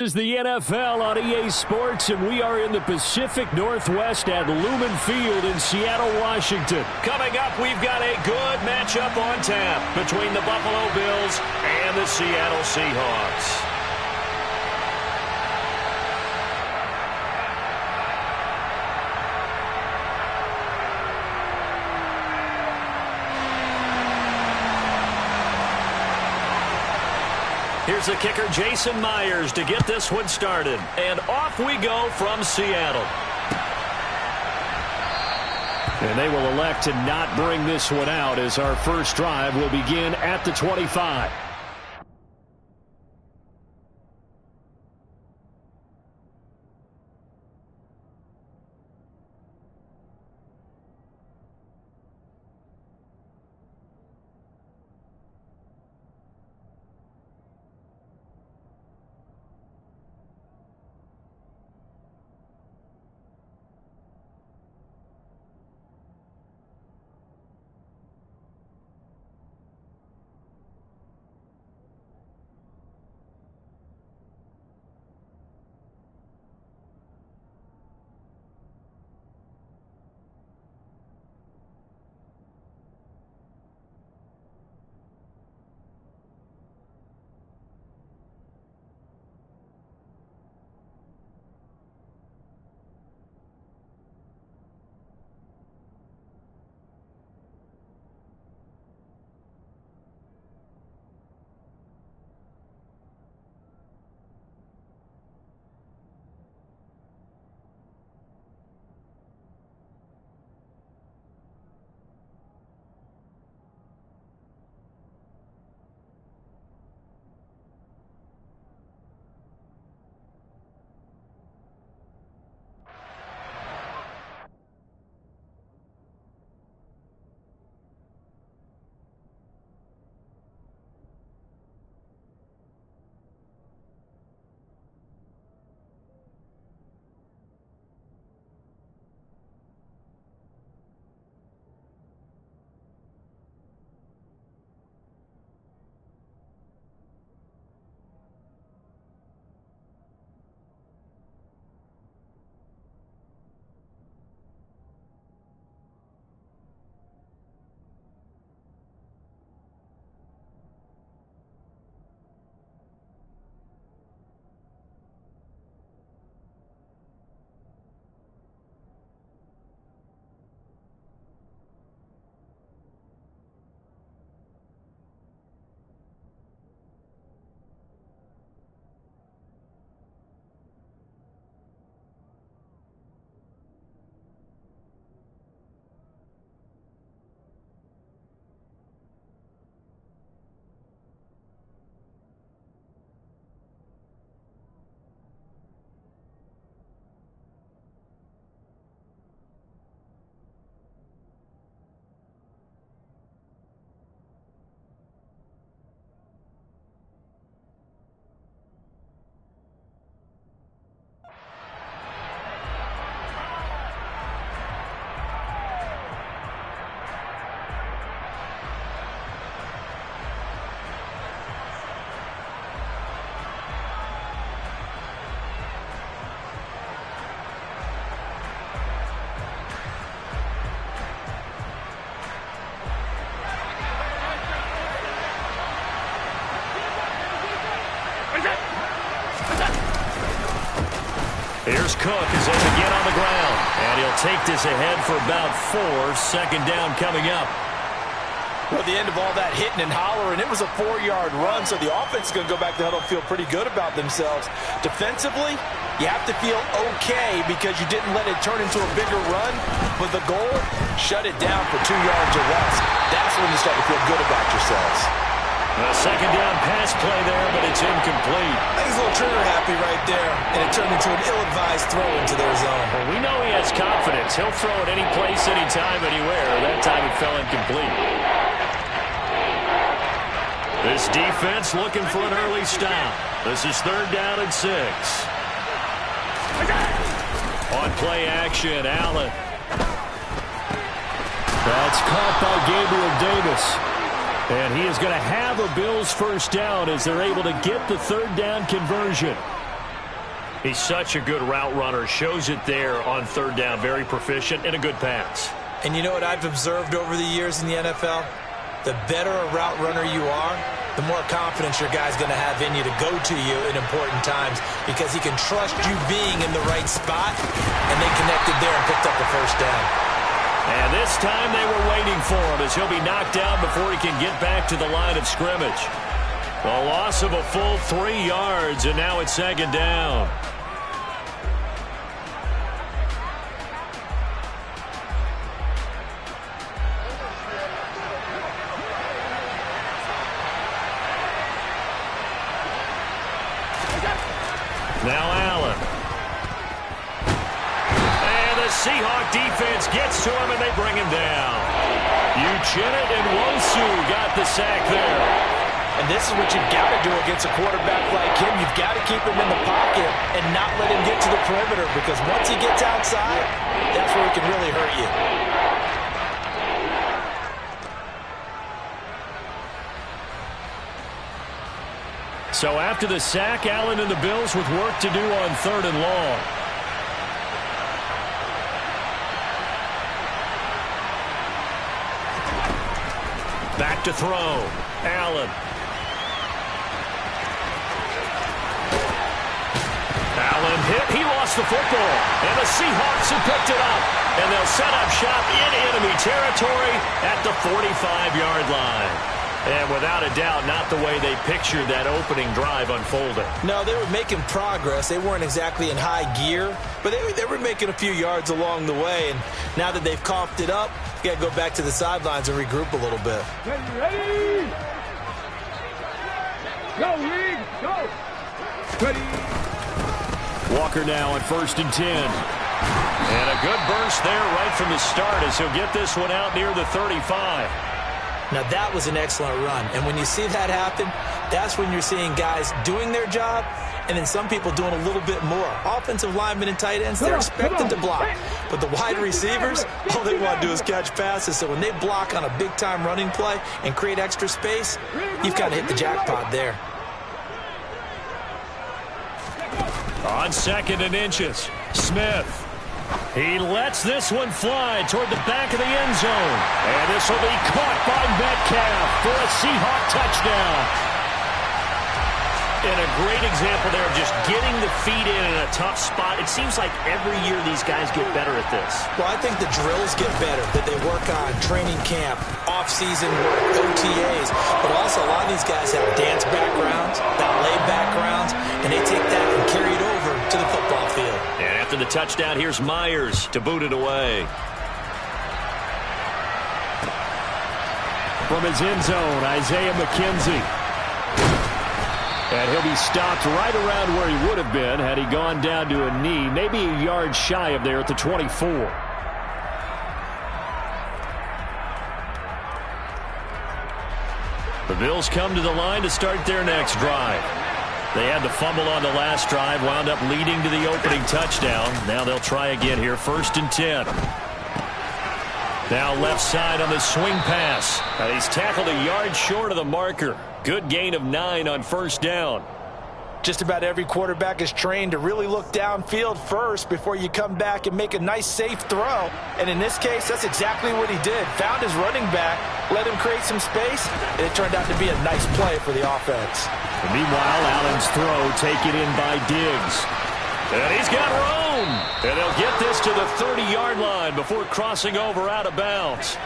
Is the NFL on EA Sports, and we are in the Pacific Northwest at Lumen Field in Seattle, Washington. Coming up, we've got a good matchup on tap between the Buffalo Bills and the Seattle Seahawks. Here's the kicker, Jason Myers, to get this one started. And off we go from Seattle. And they will elect to not bring this one out as our first drive will begin at the 25. Here's Cook as they begin on the ground. And he'll take this ahead for about 4. Second down coming up. Well, the end of all that hitting and hollering, it was a 4-yard run, so the offense is going to go back to the huddle and feel pretty good about themselves. Defensively, you have to feel okay because you didn't let it turn into a bigger run, but the goal, shut it down for 2 yards or less. That's when you start to feel good about yourselves. A second down pass play there, but it's incomplete. I think he's a little trigger happy right there, and it turned into an ill-advised throw into their zone. Well, we know he has confidence. He'll throw it any place, anytime, anywhere. That time it fell incomplete. This defense looking for an early stop. This is 3rd down and 6. On play action, Allen. That's caught by Gabriel Davis. And he is going to have a Bills first down as they're able to get the 3rd down conversion. He's such a good route runner. Shows it there on third down. Very proficient and a good pass. And you know what I've observed over the years in the NFL? The better a route runner you are, the more confidence your guy's going to have in you to go to you in important times because he can trust you being in the right spot, and they connected there and picked up the first down. And this time they were waiting for him as he'll be knocked down before he can get back to the line of scrimmage. A loss of a full 3 yards, and now it's second down. Now Allen. And the Seahawk defense gets to him, and they bring him down. Uchenna and Nwosu got the sack there. And this is what you've got to do against a quarterback like him. You've got to keep him in the pocket and not let him get to the perimeter because once he gets outside, that's where he can really hurt you. So after the sack, Allen and the Bills with work to do on 3rd and long. Back to throw. Allen. Allen hit. He lost the football. And the Seahawks have picked it up. And they'll set up shop in enemy territory at the 45-yard line. And without a doubt, not the way they pictured that opening drive unfolding. No, they were making progress. They weren't exactly in high gear, but they were making a few yards along the way. And now that they've coughed it up, you got to go back to the sidelines and regroup a little bit. Ready? Go, League, go! Ready? Walker now on 1st and 10. And a good burst there right from the start as he'll get this one out near the 35. Now, that was an excellent run. And when you see that happen, that's when you're seeing guys doing their job and then some people doing a little bit more. Offensive linemen and tight ends, they're expected to block. But the wide receivers, all they want to do is catch passes. So when they block on a big-time running play and create extra space, you've kind of hit the jackpot there. On 2nd and inches, Smith. He lets this one fly toward the back of the end zone. And this will be caught by Metcalf for a Seahawk touchdown. And a great example there of just getting the feet in a tough spot. It seems like every year these guys get better at this. Well, I think the drills get better that they work on training camp, off-season work, OTAs. But also a lot of these guys have dance backgrounds, ballet backgrounds, and they take that and carry it over to the football field. And after the touchdown, here's Myers to boot it away. From his end zone, Isaiah McKenzie. And he'll be stopped right around where he would have been had he gone down to a knee, maybe a yard shy of there at the 24. The Bills come to the line to start their next drive. They had the fumble on the last drive, wound up leading to the opening touchdown. Now they'll try again here, 1st and 10. Now left side on the swing pass. And he's tackled a yard short of the marker. Good gain of 9 on 1st down. Just about every quarterback is trained to really look downfield first before you come back and make a nice, safe throw. And in this case, that's exactly what he did. Found his running back, let him create some space, and it turned out to be a nice play for the offense. And meanwhile, Allen's throw taken in by Diggs. And he's got room. And they'll get this to the 30-yard line before crossing over out of bounds.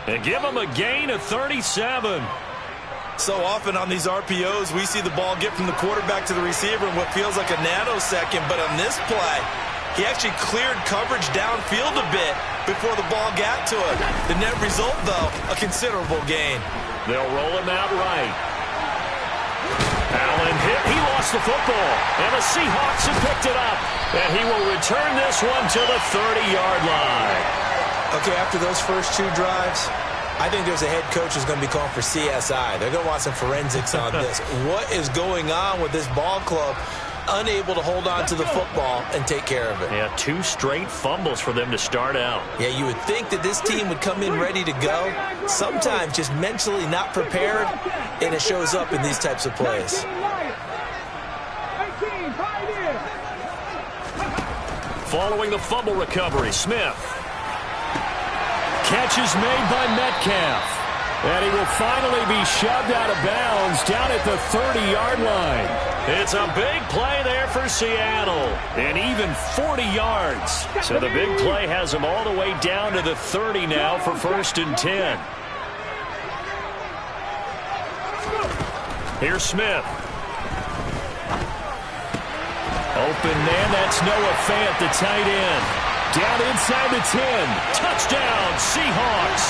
And give him a gain of 37. So often on these RPOs, we see the ball get from the quarterback to the receiver in what feels like a nanosecond. But on this play, he actually cleared coverage downfield a bit before the ball got to him. The net result, though, a considerable gain. They'll roll him out right. Allen hit. He lost the football. And the Seahawks have picked it up. And he will return this one to the 30-yard line. Okay, after those first 2 drives, I think there's a head coach who's going to be calling for CSI. They're going to want some forensics on this. What is going on with this ball club? Unable to hold on to the football and take care of it. Yeah, 2 straight fumbles for them to start out. Yeah, you would think that this team would come in ready to go. Sometimes just mentally not prepared, and it shows up in these types of plays. following the fumble recovery. Smith. Catch is made by Metcalf. And he will finally be shoved out of bounds down at the 30-yard line. It's a big play there for Seattle. And even 40 yards. So the big play has him all the way down to the 30 now for 1st and 10. Here's Smith. Open man, that's Noah Fant, the tight end. Down inside the 10. Touchdown, Seahawks.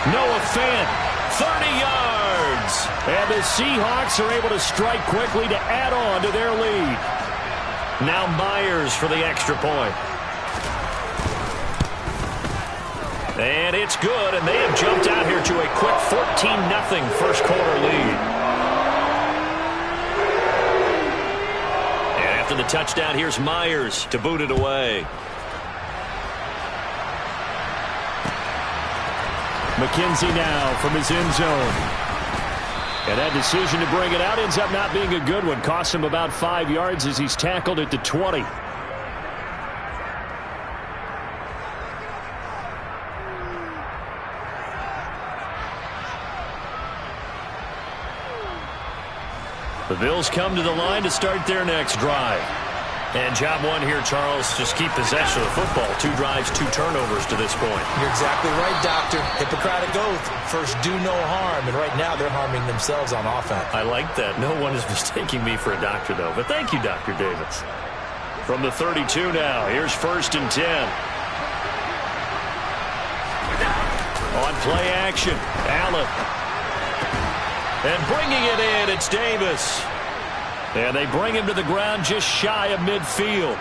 Noah Fant, 30 yards. And the Seahawks are able to strike quickly to add on to their lead. Now Myers for the extra point. And it's good, and they have jumped out here to a quick 14-0 first quarter lead. And after the touchdown, here's Myers to boot it away. McKenzie now from his end zone. And that decision to bring it out ends up not being a good one. Costs him about 5 yards as he's tackled at the 20. The Bills come to the line to start their next drive. And job one here, Charles, just keep possession of the football. 2 drives, 2 turnovers to this point. You're exactly right, Doctor. Hippocratic oath. First, do no harm. And right now, they're harming themselves on offense. I like that. No one is mistaking me for a doctor, though. But thank you, Dr. Davis. From the 32 now, here's 1st and 10. On play action, Allen. And bringing it in, it's Davis. And they bring him to the ground just shy of midfield.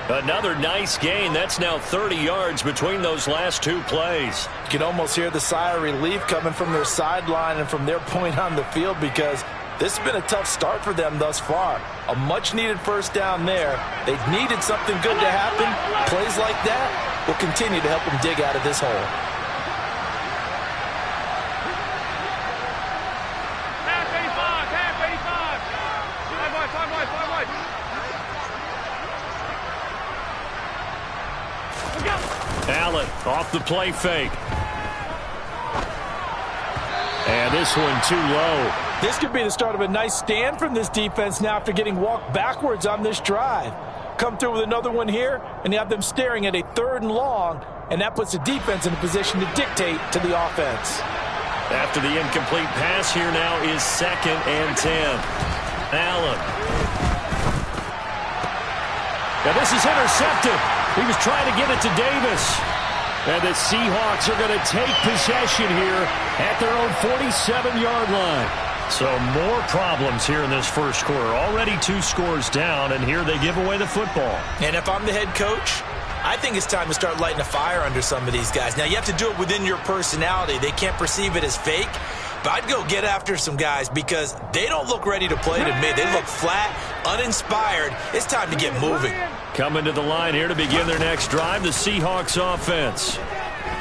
Another nice gain. That's now 30 yards between those last 2 plays. You can almost hear the sigh of relief coming from their sideline and from their point on the field because this has been a tough start for them thus far. A much-needed first down there. They've needed something good to happen. Plays like that will continue to help them dig out of this hole. Allen off the play fake. And this one too low. This could be the start of a nice stand from this defense now after getting walked backwards on this drive. Come through with another one here, and you have them staring at a 3rd and long, and that puts the defense in a position to dictate to the offense. After the incomplete pass, here now is 2nd and 10. Allen. Now this is intercepted. He was trying to give it to Davis. And the Seahawks are going to take possession here at their own 47-yard line. So more problems here in this first quarter. Already 2 scores down, and here they give away the football. And if I'm the head coach, I think it's time to start lighting a fire under some of these guys. Now, you have to do it within your personality. They can't perceive it as fake. But I'd go get after some guys because they don't look ready to play to me. They look flat, uninspired. It's time to get moving. Coming to the line here to begin their next drive, the Seahawks offense.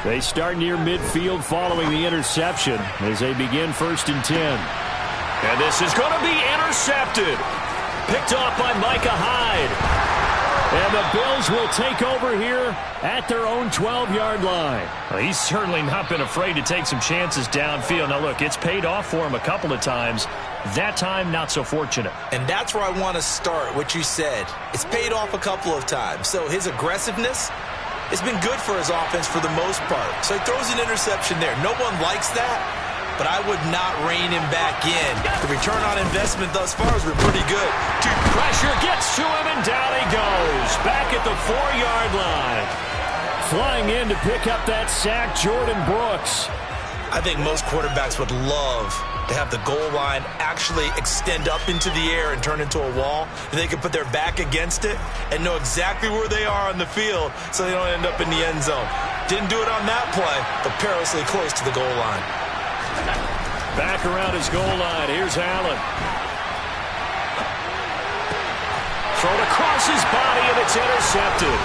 They start near midfield following the interception as they begin 1st and 10. And this is going to be intercepted. Picked off by Micah Hyde. And the Bills will take over here at their own 12-yard line. Well, he's certainly not been afraid to take some chances downfield. Now, look, it's paid off for him a couple of times. That time, not so fortunate. And that's where I want to start, what you said. It's paid off a couple of times. So his aggressiveness has been good for his offense for the most part. So he throws an interception there. No one likes that, but I would not rein him back in. The return on investment thus far has been pretty good. Pressure gets to him, and down he goes. Back at the 4-yard line. Flying in to pick up that sack, Jordan Brooks. I think most quarterbacks would love to have the goal line actually extend up into the air and turn into a wall. And they can put their back against it and know exactly where they are on the field so they don't end up in the end zone. Didn't do it on that play, but perilously close to the goal line. Back around his goal line. Here's Allen. Thrown across his body, and it's intercepted.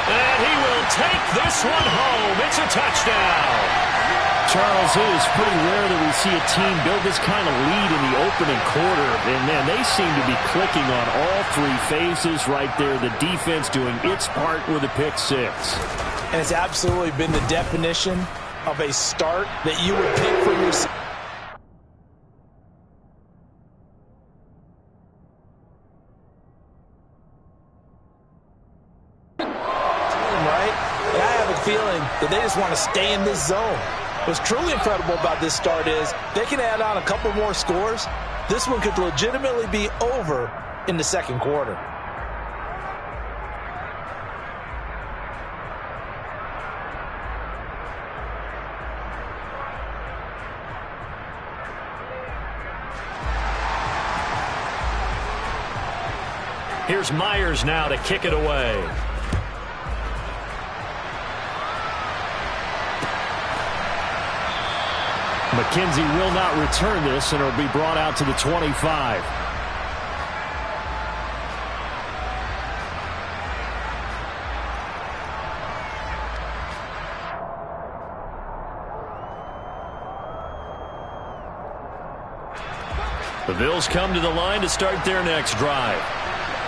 And he will take this one home. It's a touchdown. Charles, it is pretty rare that we see a team build this kind of lead in the opening quarter. And, man, they seem to be clicking on all three phases right there. The defense doing its part with a pick six. And it's absolutely been the definition of a start that you would pick for yourself. Feeling that they just want to stay in this zone. What's truly incredible about this start is they can add on a couple more scores. This one could legitimately be over in the second quarter. Here's Myers now to kick it away. McKenzie will not return this, and it'll be brought out to the 25. The Bills come to the line to start their next drive.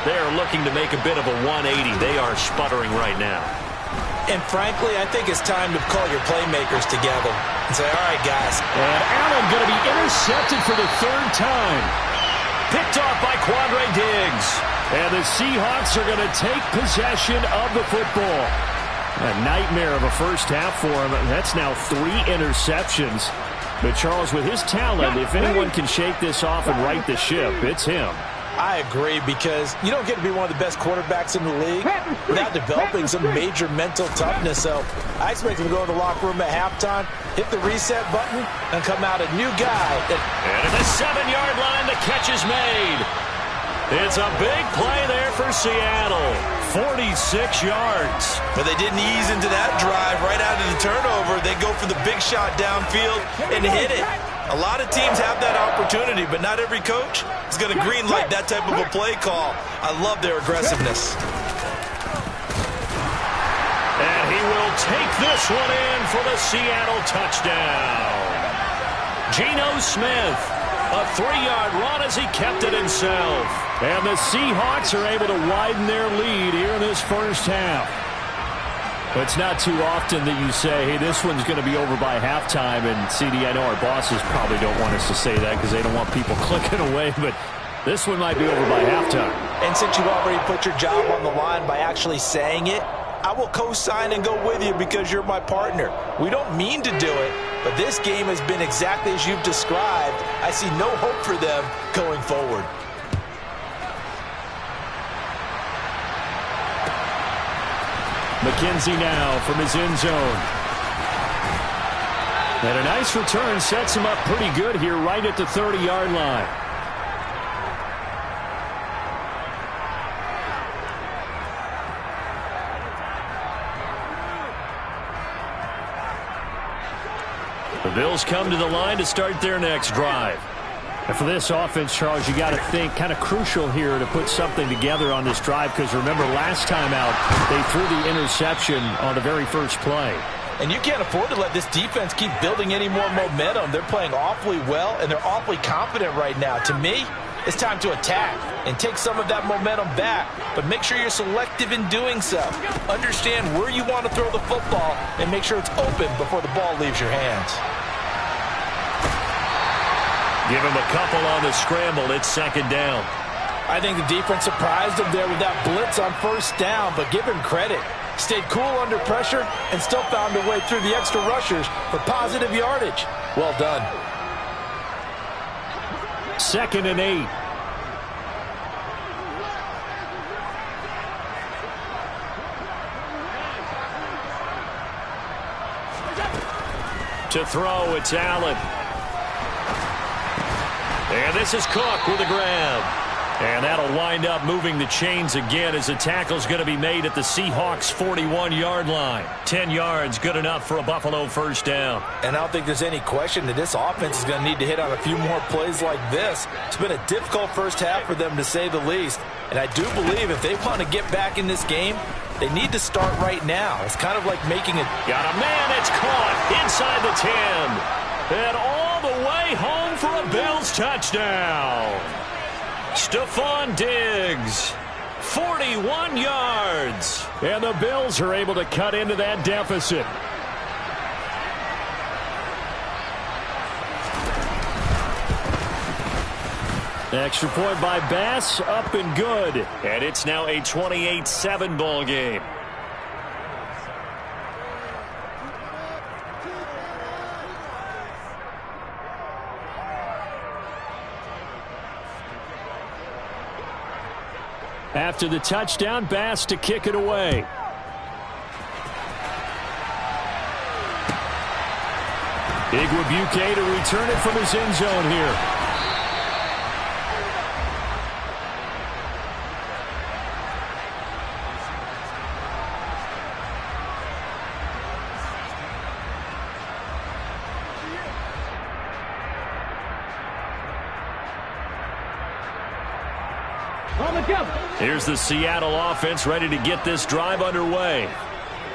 They are looking to make a bit of a 180. They are sputtering right now. And frankly, I think it's time to call your playmakers together and say, all right, guys. And Allen going to be intercepted for the third time. Picked off by Quandre Diggs. And the Seahawks are going to take possession of the football. A nightmare of a first half for him. That's now 3 interceptions. But Charles, with his talent, if anyone can shake this off and right the ship, it's him. I agree, because you don't get to be one of the best quarterbacks in the league without developing some major mental toughness. So I expect him to go to the locker room at halftime, hit the reset button, and come out a new guy. And at the 7-yard line, the catch is made. It's a big play there for Seattle. 46 yards. But they didn't ease into that drive right out of the turnover. They go for the big shot downfield and hit it. A lot of teams have that opportunity, but not every coach is going to greenlight that type of a play call. I love their aggressiveness. And he will take this one in for the Seattle touchdown. Geno Smith, a 3-yard run as he kept it himself. And the Seahawks are able to widen their lead here in this first half. It's not too often that you say, hey, this one's going to be over by halftime. And, CD, I know our bosses probably don't want us to say that because they don't want people clicking away. But this one might be over by halftime. And since you've already put your job on the line by actually saying it, I will co-sign and go with you because you're my partner. We don't mean to do it, but this game has been exactly as you've described. I see no hope for them going forward. McKenzie now from his end zone. And a nice return sets him up pretty good here right at the 30-yard line. The Bills come to the line to start their next drive. And for this offense, Charles, you got to think kind of crucial here to put something together on this drive because remember last time out they threw the interception on the very first play. And you can't afford to let this defense keep building any more momentum. They're playing awfully well and they're awfully confident right now. To me, it's time to attack and take some of that momentum back, but make sure you're selective in doing so. Understand where you want to throw the football and make sure it's open before the ball leaves your hands. Give him a couple on the scramble. It's second down. I think the defense surprised him there with that blitz on first down, but give him credit. Stayed cool under pressure and still found a way through the extra rushers for positive yardage. Well done. 2nd and 8. To throw, it's Allen. And this is Cook with a grab. And that'll wind up moving the chains again as the tackle's going to be made at the Seahawks' 41-yard line. 10 yards, good enough for a Buffalo first down. And I don't think there's any question that this offense is going to need to hit on a few more plays like this. It's been a difficult first half for them, to say the least. And I do believe if they want to get back in this game, they need to start right now. It's kind of like making it. Got a man, it's caught inside the 10. And all the way home for a Bills touchdown. Stephon Diggs, 41 yards. And the Bills are able to cut into that deficit. Extra point by Bass, up and good. And it's now a 28-7 ball game. After the touchdown, Bass to kick it away. Igwebuike to return it from his end zone here. Here's the Seattle offense ready to get this drive underway.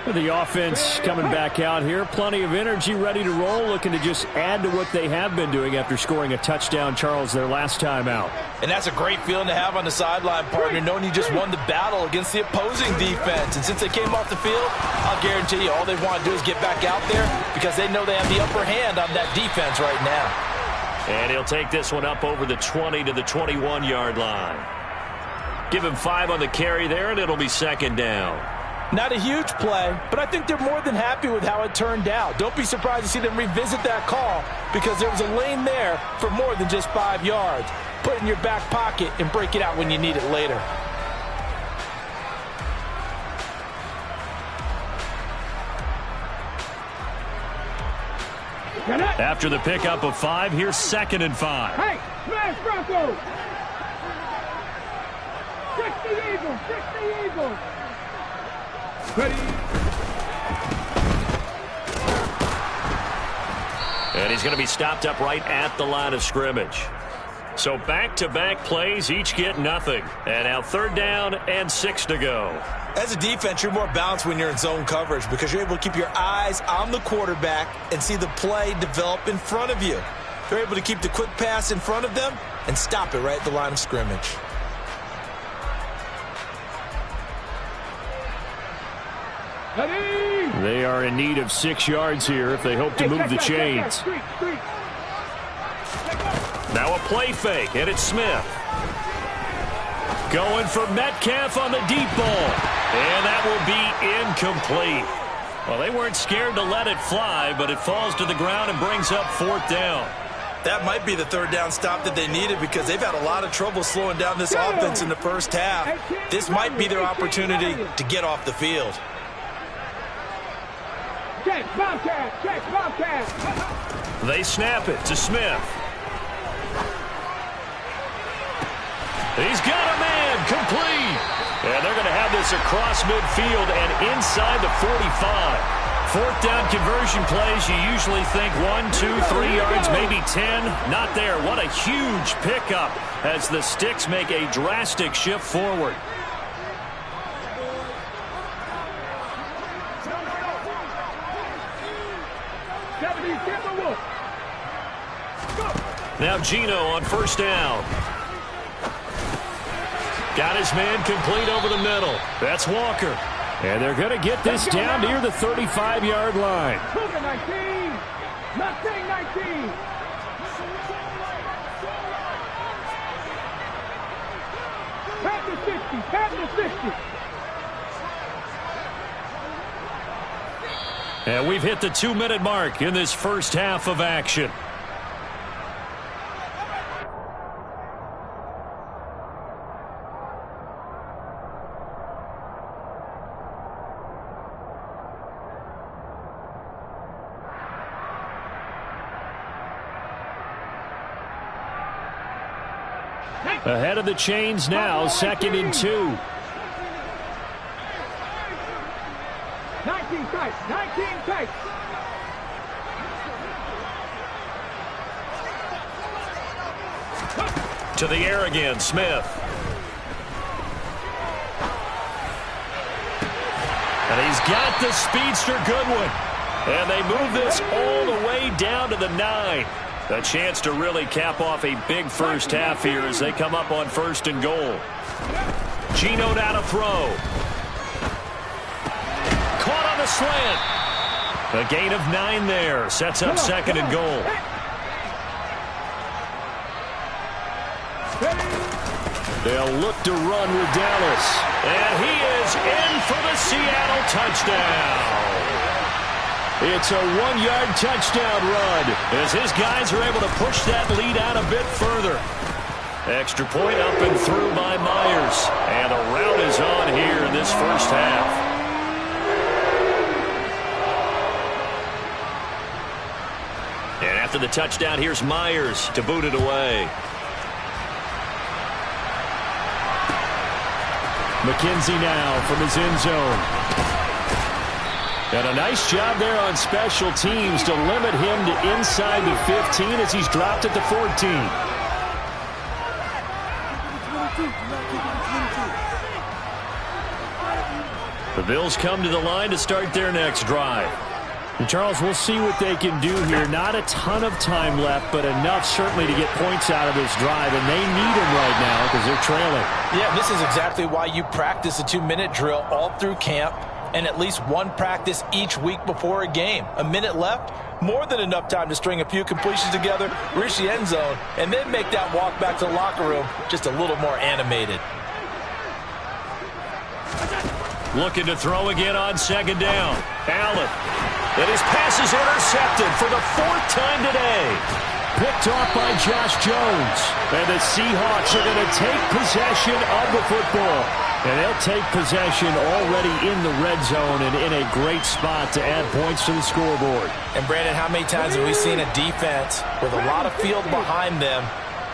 The offense coming back out here. Plenty of energy, ready to roll, looking to just add to what they have been doing after scoring a touchdown, Charles, their last time out. And that's a great feeling to have on the sideline, partner, knowing you just won the battle against the opposing defense. And since they came off the field, I'll guarantee you all they want to do is get back out there because they know they have the upper hand on that defense right now. And he'll take this one up over the 20 to the 21-yard line. Give him 5 on the carry there, and it'll be second down. Not a huge play, but I think they're more than happy with how it turned out. Don't be surprised to see them revisit that call because there was a lane there for more than just 5 yards. Put it in your back pocket and break it out when you need it later. After the pickup of 5, here's 2nd and 5. Hey, smash Bronco! 60 Eagles, 60 Eagles! Ready? And he's going to be stopped up right at the line of scrimmage. So back-to-back plays, each get nothing. And now 3rd down and 6 to go. As a defense, you're more balanced when you're in zone coverage because you're able to keep your eyes on the quarterback and see the play develop in front of you. They're able to keep the quick pass in front of them and stop it right at the line of scrimmage. They are in need of 6 yards here if they hope to move the chains. Now a play fake, and it's Smith. Going for Metcalf on the deep ball. And that will be incomplete. Well, they weren't scared to let it fly, but it falls to the ground and brings up 4th down. That might be the 3rd down stop that they needed because they've had a lot of trouble slowing down this offense in the first half. This might be their opportunity to get off the field. Check, Bobcat, check, Bobcat. They snap it to Smith. He's got a man, complete. And they're going to have this across midfield and inside the 45. 4th down conversion plays, you usually think 1, 2, 3 yards, maybe 10. Not there. What a huge pickup as the Sticks make a drastic shift forward. Now Geno on 1st down. Got his man complete over the middle. That's Walker. And they're going to get this down near the 35-yard line. Move it, 19. Mustang 19. Pat the 60. Pat the 60. And we've hit the 2-minute mark in this first half of action. Ahead of the chains now, 2nd and 2. 19 tight, 19 tight. To the air again, Smith. And he's got the speedster Goodwin. And they move this all the way down to the 9. A chance to really cap off a big first half here as they come up on 1st and goal. Geno now to throw. Caught on the slant. A gain of 9 there. Sets up 2nd and goal. They'll look to run with Dallas. And he is in for the Seattle touchdown. It's a 1-yard touchdown run as his guys are able to push that lead out a bit further. Extra point up and through by Myers. And the rout is on here in this first half. And after the touchdown, here's Myers to boot it away. McKenzie now from his end zone. And a nice job there on special teams to limit him to inside the 15 as he's dropped at the 14. The Bills come to the line to start their next drive. And Charles, we'll see what they can do here. Not a ton of time left, but enough certainly to get points out of this drive. And they need them right now because they're trailing. Yeah, this is exactly why you practice a 2-minute drill all through camp and at least one practice each week before a game. A minute left, more than enough time to string a few completions together, reach the end zone, and then make that walk back to the locker room just a little more animated. Looking to throw again on 2nd down. Allen. And his pass is intercepted for the 4th time today. Picked off by Josh Jones. And the Seahawks are going to take possession of the football. And they'll take possession already in the red zone and in a great spot to add points to the scoreboard. And, Brandon, how many times have we seen a defense with a lot of field behind them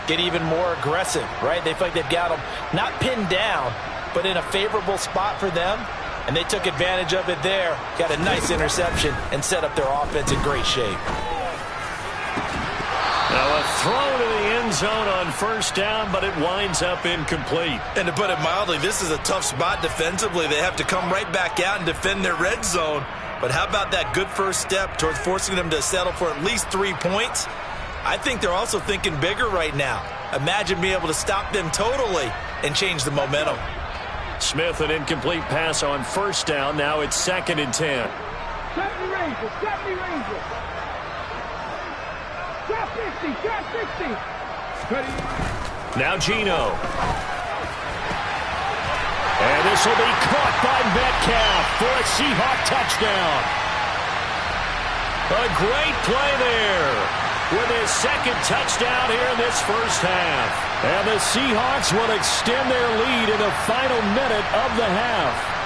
get even more aggressive, right? They feel like they've got them not pinned down, but in a favorable spot for them. And they took advantage of it there, got a nice interception, and set up their offense in great shape. Now a throw to the end zone on 1st down, but it winds up incomplete. And to put it mildly, this is a tough spot defensively. They have to come right back out and defend their red zone. But how about that good first step towards forcing them to settle for at least 3 points? I think they're also thinking bigger right now. Imagine being able to stop them totally and change the momentum. Smith, an incomplete pass on 1st down. Now it's 2nd and 10. 70 Rangers, 70 Rangers. Drop 50, drop 50. Now Geno. And this will be caught by Metcalf for a Seahawk touchdown. A great play there with his 2nd touchdown here in this first half. And the Seahawks will extend their lead in the final minute of the half.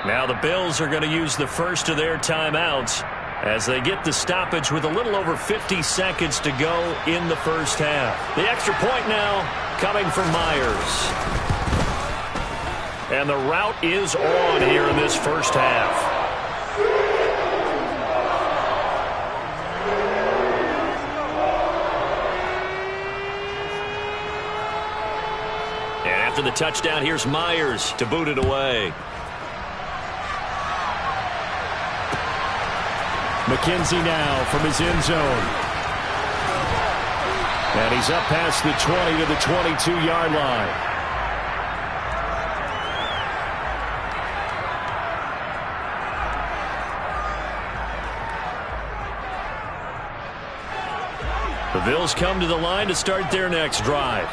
Now the Bills are going to use the first of their timeouts as they get the stoppage with a little over 50 seconds to go in the first half. The extra point now coming from Myers. And the rout is on here in this first half. And after the touchdown, here's Myers to boot it away. McKenzie now from his end zone. And he's up past the 20 to the 22-yard line. The Bills come to the line to start their next drive.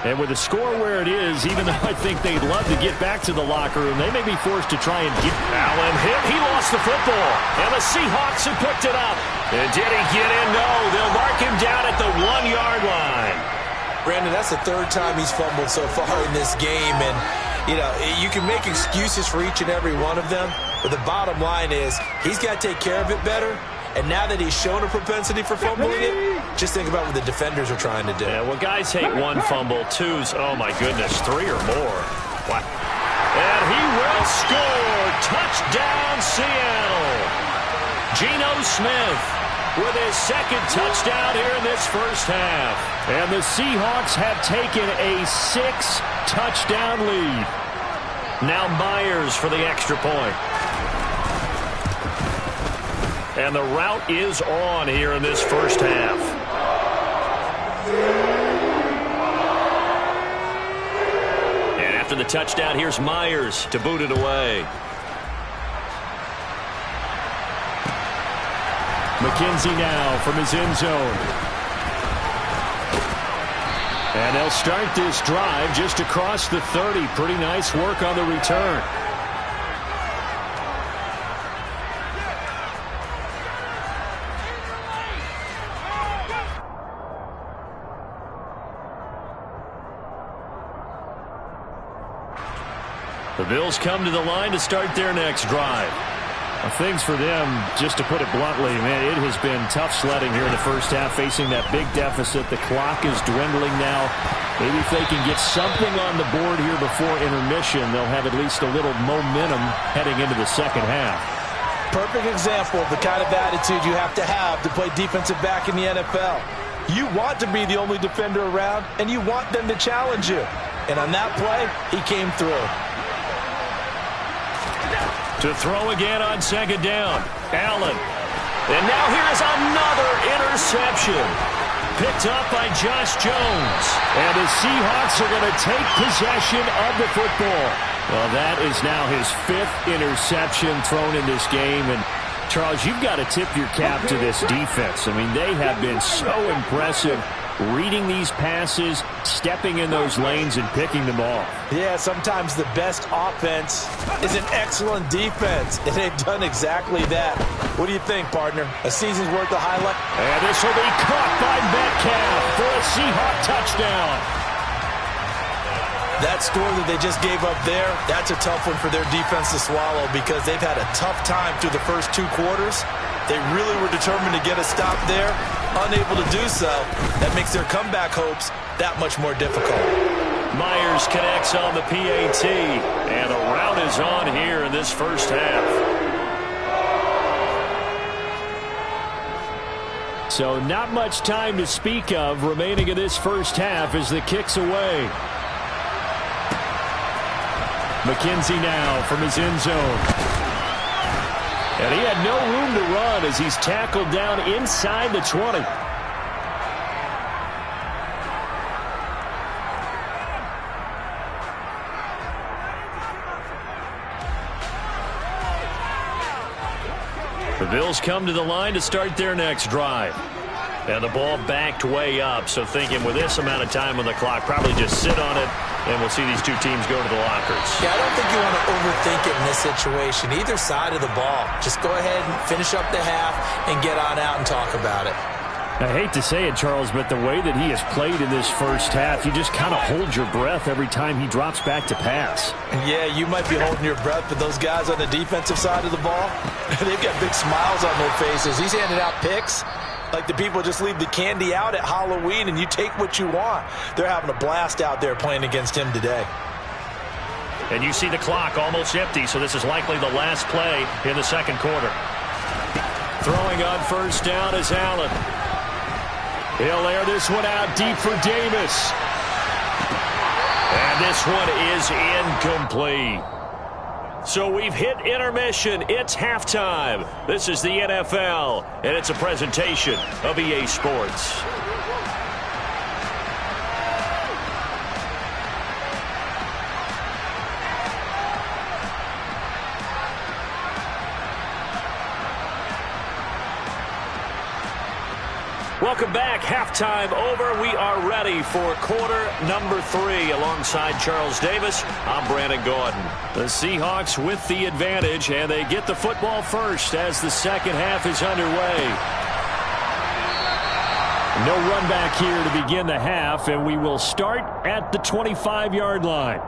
And with the score where it is, even though I think they'd love to get back to the locker room, they may be forced to try and get... Allen hit. He lost the football. And the Seahawks have picked it up. And did he get in? No. They'll mark him down at the 1-yard line. Brandon, that's the 3rd time he's fumbled so far in this game. And You know, you can make excuses for each and every one of them, but the bottom line is he's got to take care of it better. And now that he's shown a propensity for fumbling it, just think about what the defenders are trying to do. Yeah, well, guys hate one fumble, twos, oh my goodness, three or more. Wow. And he will score. Touchdown, Seattle. Geno Smith with his second touchdown here in this first half. And the Seahawks have taken a 6-touchdown lead. Now Myers for the extra point. And the route is on here in this first half. And after the touchdown, here's Myers to boot it away. McKenzie now from his end zone. And they'll start this drive just across the 30. Pretty nice work on the return. The Bills come to the line to start their next drive. Things for them, just to put it bluntly, man, it has been tough sledding here in the first half, facing that big deficit. The clock is dwindling now. Maybe if they can get something on the board here before intermission, they'll have at least a little momentum heading into the second half. Perfect example of the kind of attitude you have to play defensive back in the NFL. You want to be the only defender around, and you want them to challenge you. And on that play, he came through. To throw again on second down. Allen. And now here is another interception. Picked up by Josh Jones. And the Seahawks are going to take possession of the football. Well, that is now his 5th interception thrown in this game. And, Charles, you've got to tip your cap to this defense. I mean, they have been so impressive reading these passes, stepping in those lanes, and picking them off. Yeah, sometimes the best offense is an excellent defense, and they've done exactly that. What do you think, partner? A season's worth of highlight? And this will be caught by Metcalf for a Seahawk touchdown. That score that they just gave up there, that's a tough one for their defense to swallow because they've had a tough time through the first 2 quarters. They really were determined to get a stop there, unable to do so. That makes their comeback hopes that much more difficult. Myers connects on the PAT, and the route is on here in this first half. So not much time to speak of remaining in this first half as the kick's away. McKenzie now from his end zone. And he had no room to run as he's tackled down inside the 20. The Bills come to the line to start their next drive. And the ball backed way up, so thinking with this amount of time on the clock, probably just sit on it, and we'll see these two teams go to the lockers. Yeah, I don't think you want to overthink it in this situation. Either side of the ball. Just go ahead and finish up the half and get on out and talk about it. I hate to say it, Charles, but the way that he has played in this first half, you just kind of hold your breath every time he drops back to pass. Yeah, you might be holding your breath, but those guys on the defensive side of the ball, they've got big smiles on their faces. He's handing out picks like the people just leave the candy out at Halloween and you take what you want. They're having a blast out there playing against him today. And you see the clock almost empty, so this is likely the last play in the second quarter. Throwing on first down is Allen. He'll air this one out deep for Davis. And this one is incomplete. So we've hit intermission. It's halftime. This is the NFL, and it's a presentation of EA Sports. Welcome back. Halftime over. We are ready for quarter number 3. Alongside Charles Davis, I'm Brandon Gordon. The Seahawks with the advantage, and they get the football first as the second half is underway. No run back here to begin the half, and we will start at the 25-yard line.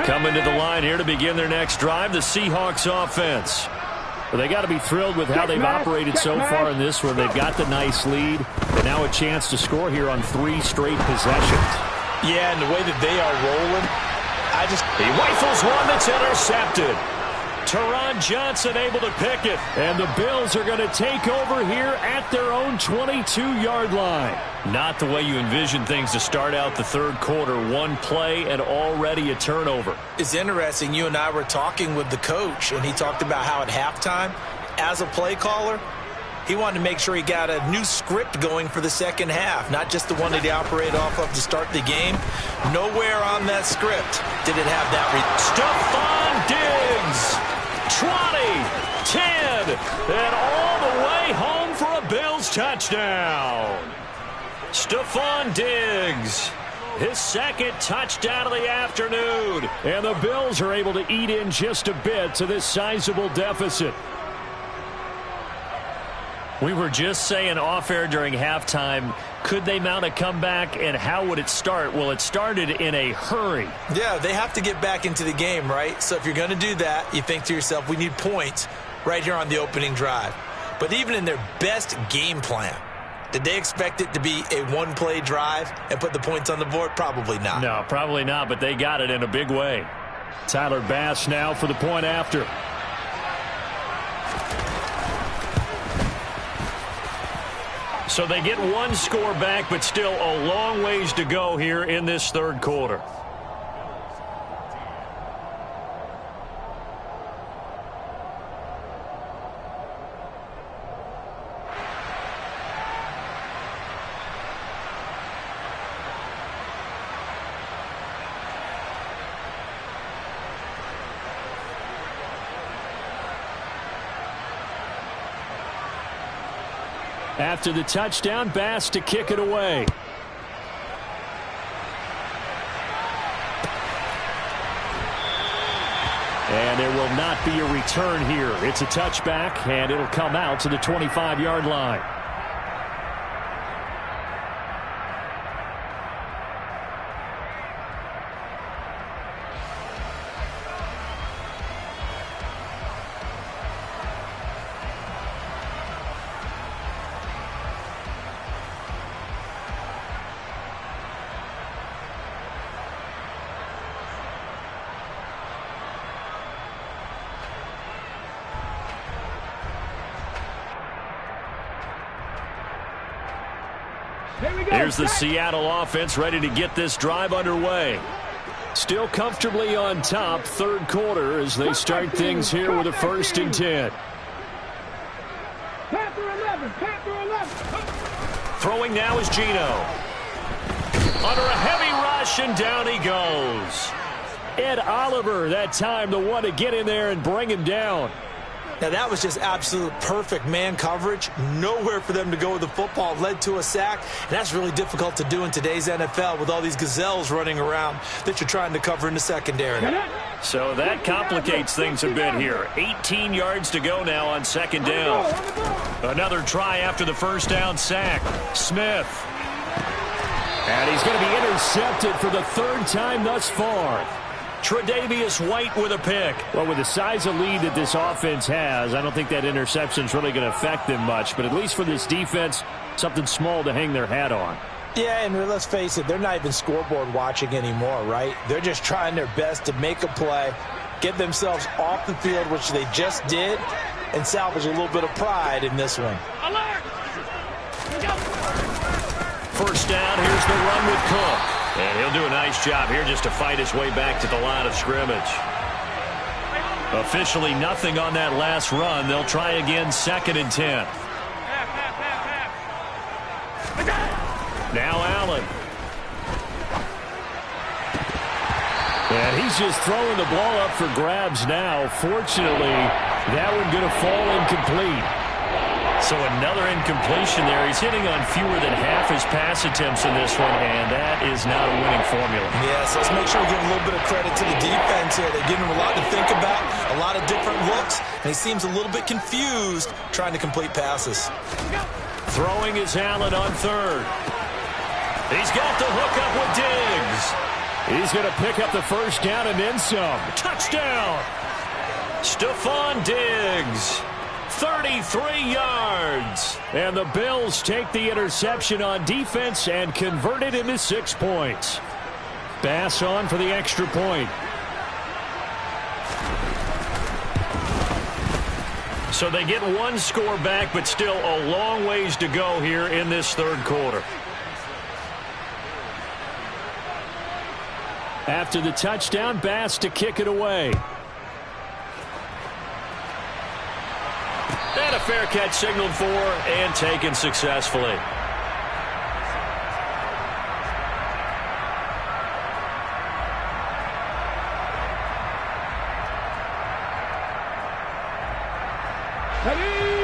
Coming to the line here to begin their next drive, the Seahawks offense. Well, they got to be thrilled with how they've operated so far in this one. They've got the nice lead, and now a chance to score here on 3 straight possessions. Yeah, and the way that they are rolling, he rifles one that's intercepted. Teron Johnson able to pick it. And the Bills are going to take over here at their own 22-yard line. Not the way you envision things to start out the third quarter. One play and already a turnover. It's interesting. You and I were talking with the coach, and he talked about how at halftime, as a play caller, he wanted to make sure he got a new script going for the second half, not just the one that he operated off of to start the game. Nowhere on that script did it have that. Stephon Diggs, 20, 10, and all the way home for a Bills touchdown. Stephon Diggs, his second touchdown of the afternoon. And the Bills are able to eat in just a bit to this sizable deficit. We were just saying off-air during halftime, could they mount a comeback, and how would it start? Well, it started in a hurry. Yeah, they have to get back into the game, right? So if you're going to do that, you think to yourself, we need points right here on the opening drive. But even in their best game plan, did they expect it to be a one-play drive and put the points on the board? Probably not. No, probably not, but they got it in a big way. Tyler Bass now for the point after. So they get one score back, but still a long ways to go here in this third quarter. After the touchdown, Bass to kick it away. And there will not be a return here. It's a touchback, and it'll come out to the 25-yard line. Here's the Seattle offense ready to get this drive underway. Still comfortably on top, third quarter, as they start things here with a 1st and 10. Panther 11. Throwing now is Geno. Under a heavy rush, and down he goes. Ed Oliver, that time the one to get in there and bring him down. Now, that was just absolute perfect man coverage. Nowhere for them to go with the football. Led to a sack, and that's really difficult to do in today's NFL with all these gazelles running around that you're trying to cover in the secondary. So that complicates things a bit here. 18 yards to go now on 2nd down. Another try after the first down sack. Smith. And he's going to be intercepted for the 3rd time thus far. Tre'Davious White with a pick. Well, with the size of lead that this offense has, I don't think that interception's really going to affect them much. But at least for this defense, something small to hang their hat on. Yeah, and let's face it, they're not even scoreboard watching anymore, right? They're just trying their best to make a play, get themselves off the field, which they just did, and salvage a little bit of pride in this one. Alert! First down, here's the run with Cook. And he'll do a nice job here just to fight his way back to the line of scrimmage. Officially nothing on that last run. They'll try again, 2nd and 10. Now Allen. And he's just throwing the ball up for grabs now. Fortunately, that one going to fall incomplete. So another incompletion there. He's hitting on fewer than half his pass attempts in this one, and that is not a winning formula. Yes, let's make sure we give a little bit of credit to the defense here. They're giving him a lot to think about, a lot of different looks, and he seems a little bit confused trying to complete passes. Throwing is Allen on 3rd. He's got the hook up with Diggs. He's going to pick up the first down and then some. Touchdown! Stephon Diggs, 33 yards. And the Bills take the interception on defense and convert it into 6 points. Bass on for the extra point. So they get one score back, but still a long ways to go here in this third quarter. After the touchdown, Bass to kick it away. And a fair catch signaled for and taken successfully.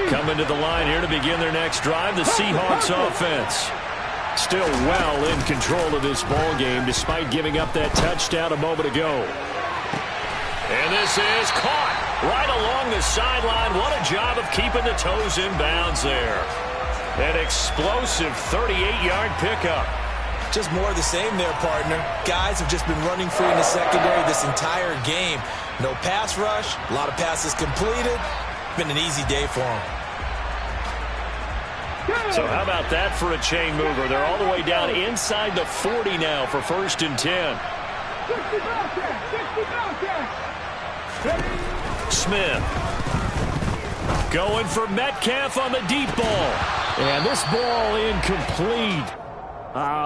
Coming to the line here to begin their next drive, the Seahawks offense. Still well in control of this ball game despite giving up that touchdown a moment ago. And this is caught right along the sideline. What a job of keeping the toes in bounds there. An explosive 38-yard pickup. Just more of the same there, partner. Guys have just been running free in the secondary this entire game. No pass rush, a lot of passes completed. Been an easy day for them. So how about that for a chain mover? They're all the way down inside the 40 now for 1st and 10. Smith going for Metcalf on the deep ball. And this ball incomplete.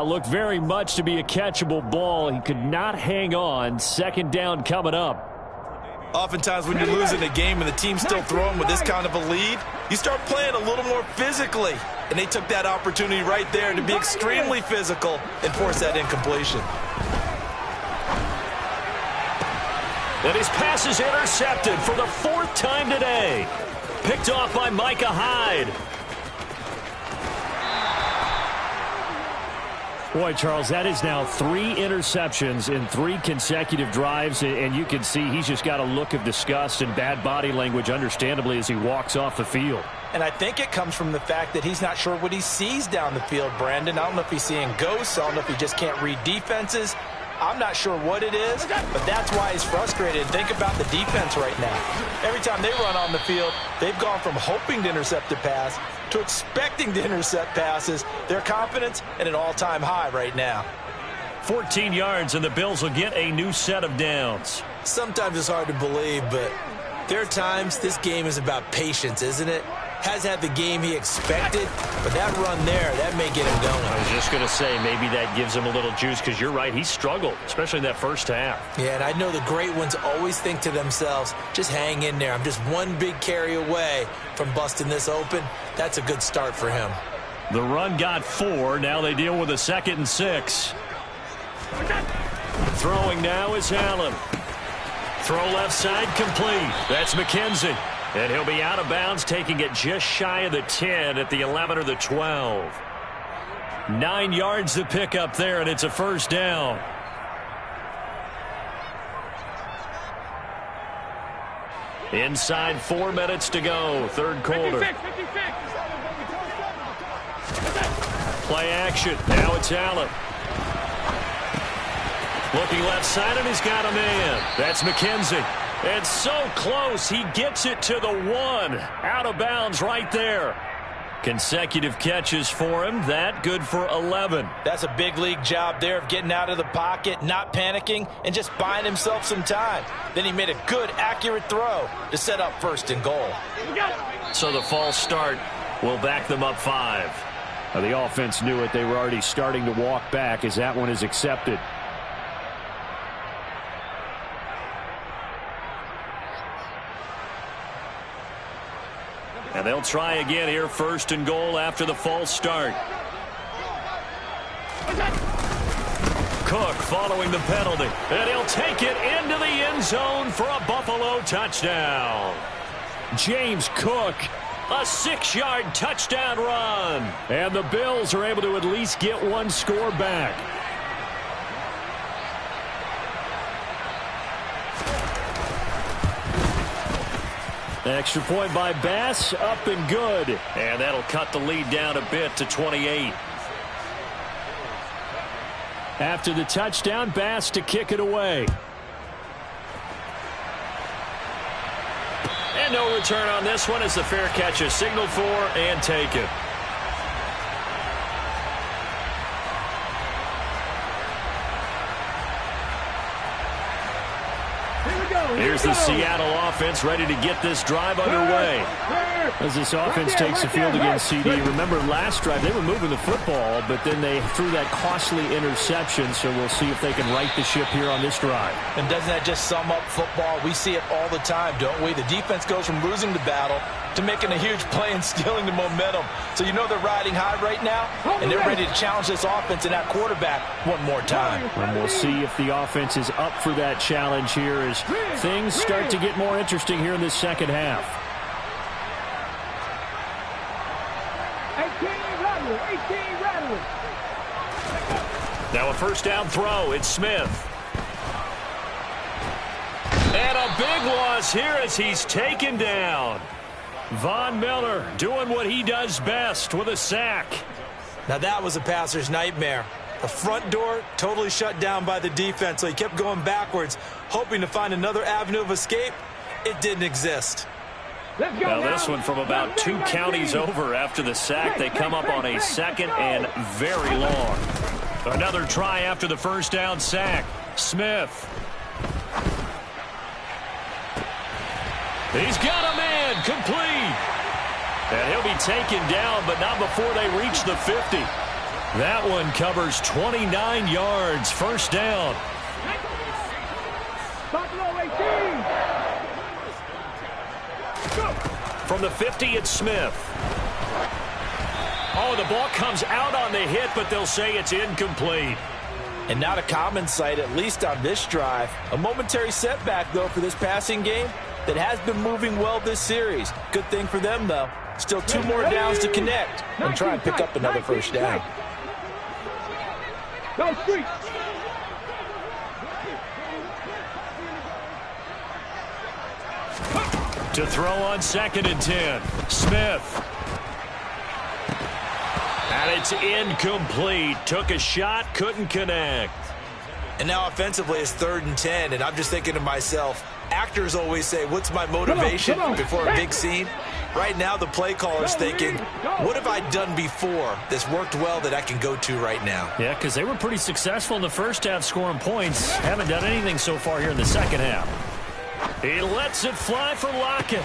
Looked very much to be a catchable ball. He could not hang on. 2nd down coming up. Oftentimes when you're losing a game and the team's still throwing with this kind of a lead, you start playing a little more physically. And they took that opportunity right there to be extremely physical and force that incompletion. And his pass is intercepted for the 4th time today. Picked off by Micah Hyde. Boy, Charles, that is now 3 interceptions in 3 consecutive drives, and you can see he's just got a look of disgust and bad body language, understandably, as he walks off the field. And I think it comes from the fact that he's not sure what he sees down the field, Brandon. I don't know if he's seeing ghosts. I don't know if he just can't read defenses. I'm not sure what it is, but that's why he's frustrated. Think about the defense right now. Every time they run on the field, they've gone from hoping to intercept a pass to expecting to intercept passes. Their confidence at an all-time high right now. 14 yards, and the Bills will get a new set of downs. Sometimes it's hard to believe, but there are times this game is about patience, isn't it? Has had the game he expected, but that run there, that may get him going. I was just going to say, maybe that gives him a little juice, because you're right, he struggled, especially in that first half. Yeah, and I know the great ones always think to themselves, just hang in there. I'm just one big carry away from busting this open. That's a good start for him. The run got 4. Now they deal with a 2nd and 6. Throwing now is Allen. Throw left side complete. That's McKenzie. And he'll be out of bounds, taking it just shy of the 10 at the 11 or the 12. 9 yards to pick up there, and it's a 1st down. Inside 4 minutes to go, 3rd quarter. 56. Play action. Now it's Allen. Looking left side, and he's got a man. That's McKenzie. And so close, he gets it to the 1. Out of bounds right there. Consecutive catches for him. That good for 11. That's a big league job there of getting out of the pocket, not panicking, and just buying himself some time. Then he made a good, accurate throw to set up 1st and goal. So the false start will back them up 5. The offense knew it. They were already starting to walk back as that one is accepted. And they'll try again here, 1st and goal after the false start. Cook following the penalty. And he'll take it into the end zone for a Buffalo touchdown. James Cook. A 6-yard touchdown run. And the Bills are able to at least get 1 score back. Extra point by Bass, up and good. And that'll cut the lead down a bit to 28. After the touchdown, Bass to kick it away. And no return on this one as the fair catch is signaled for and taken. Here's the Seattle offense ready to get this drive underway. As this offense takes the field against CD, remember last drive they were moving the football, but then they threw that costly interception, so we'll see if they can right the ship here on this drive. And doesn't that just sum up football? We see it all the time, don't we? The defense goes from losing the battle to making a huge play and stealing the momentum. So you know they're riding high right now, and they're ready to challenge this offense and that quarterback one more time. And we'll see if the offense is up for that challenge here as things start to get more interesting here in the second half. 18 rattling. Now a first down throw. It's Smith. And a big loss here as he's taken down. Von Miller doing what he does best with a sack. Now that was a passer's nightmare. The front door totally shut down by the defense, so he kept going backwards, hoping to find another avenue of escape. It didn't exist. Now this one from about 2 counties over after the sack. They come up on a second and very long. Another try after the first down sack. Smith. He's got a man complete. And he'll be taken down, but not before they reach the 50. That one covers 29 yards. First down. From the 50, it's Smith. Oh, the ball comes out on the hit, but they'll say it's incomplete. And not a common sight, at least on this drive. A momentary setback, though, for this passing game that has been moving well this series. Good thing for them, though. Still 2 more downs to connect and try and pick up another first down. Go street. To throw on 2nd and 10. Smith. And it's incomplete. Took a shot, couldn't connect. And now offensively it's 3rd and 10, and I'm just thinking to myself, actors always say, what's my motivation before a big scene? Right now the play caller's thinking, what have I done before that's worked well that I can go to right now? Yeah, because they were pretty successful in the first half scoring points. Haven't done anything so far here in the second half. He lets it fly for Lockett.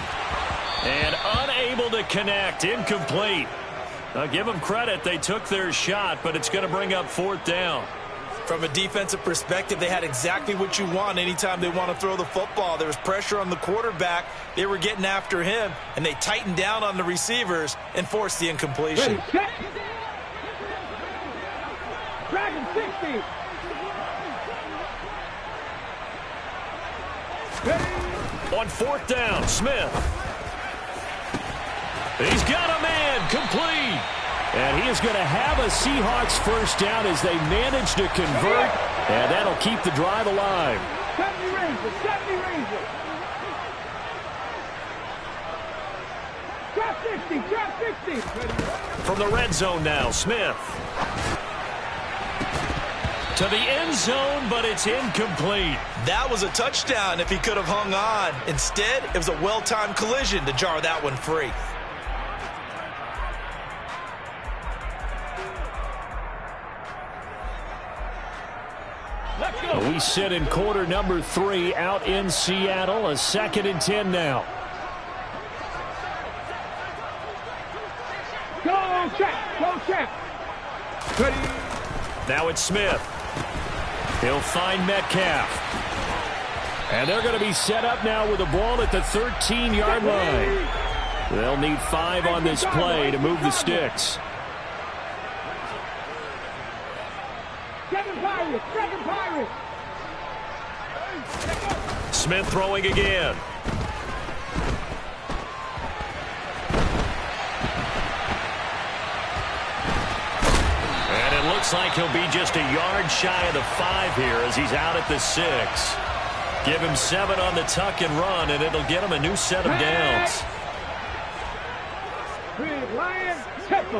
And unable to connect. Incomplete. I'll give them credit. They took their shot, but it's going to bring up 4th down. From a defensive perspective, they had exactly what you want anytime they want to throw the football. There was pressure on the quarterback. They were getting after him, and they tightened down on the receivers and forced the incompletion. Dragon 60. On 4th down, Smith. He's got a man complete. And he is going to have a Seahawks first down as they manage to convert. And that'll keep the drive alive. 70 Rangers, 70 Rangers. Drop 60, drop 60. From the red zone now, Smith. To the end zone, but it's incomplete. That was a touchdown if he could have hung on. Instead, it was a well-timed collision to jar that one free. We sit in quarter number 3 out in Seattle. A 2nd and 10 now. Go check, go check. Ready. Now it's Smith. He'll find Metcalf. And they're going to be set up now with the ball at the 13-yard line. They'll need 5 on this play to move the sticks. Second Pirates. Smith throwing again. And it looks like he'll be just a yard shy of the 5 here as he's out at the 6. Give him 7 on the tuck and run, and it'll get him a new set of downs. Lion, tempo.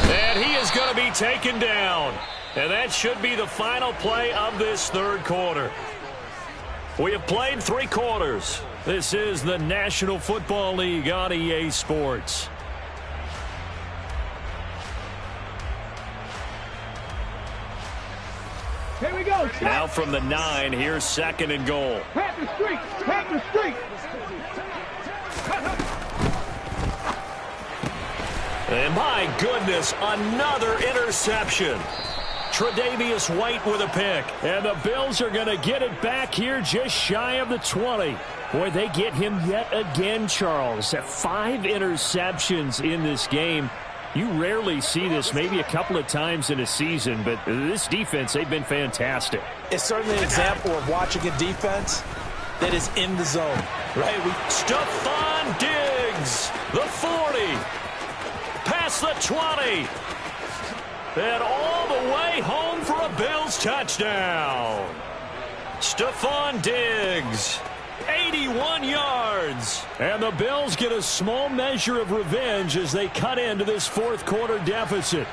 And And he is going to be taken down. And that should be the final play of this third quarter. We have played 3 quarters. This is the National Football League on EA Sports. Here we go. Now from the 9, here's 2nd and goal. Pat the street. Pat the street. And my goodness, another interception. Tre'Davious White with a pick. And the Bills are going to get it back here just shy of the 20. Boy, they get him yet again, Charles. 5 interceptions in this game. You rarely see this, maybe a couple of times in a season, but this defense, they've been fantastic. It's certainly an example of watching a defense that is in the zone, right? Stephon Diggs, the 40, past the 20, and all the way home for a Bills touchdown. Stephon Diggs, 81 yards. And the Bills get a small measure of revenge as they cut into this fourth quarter deficit.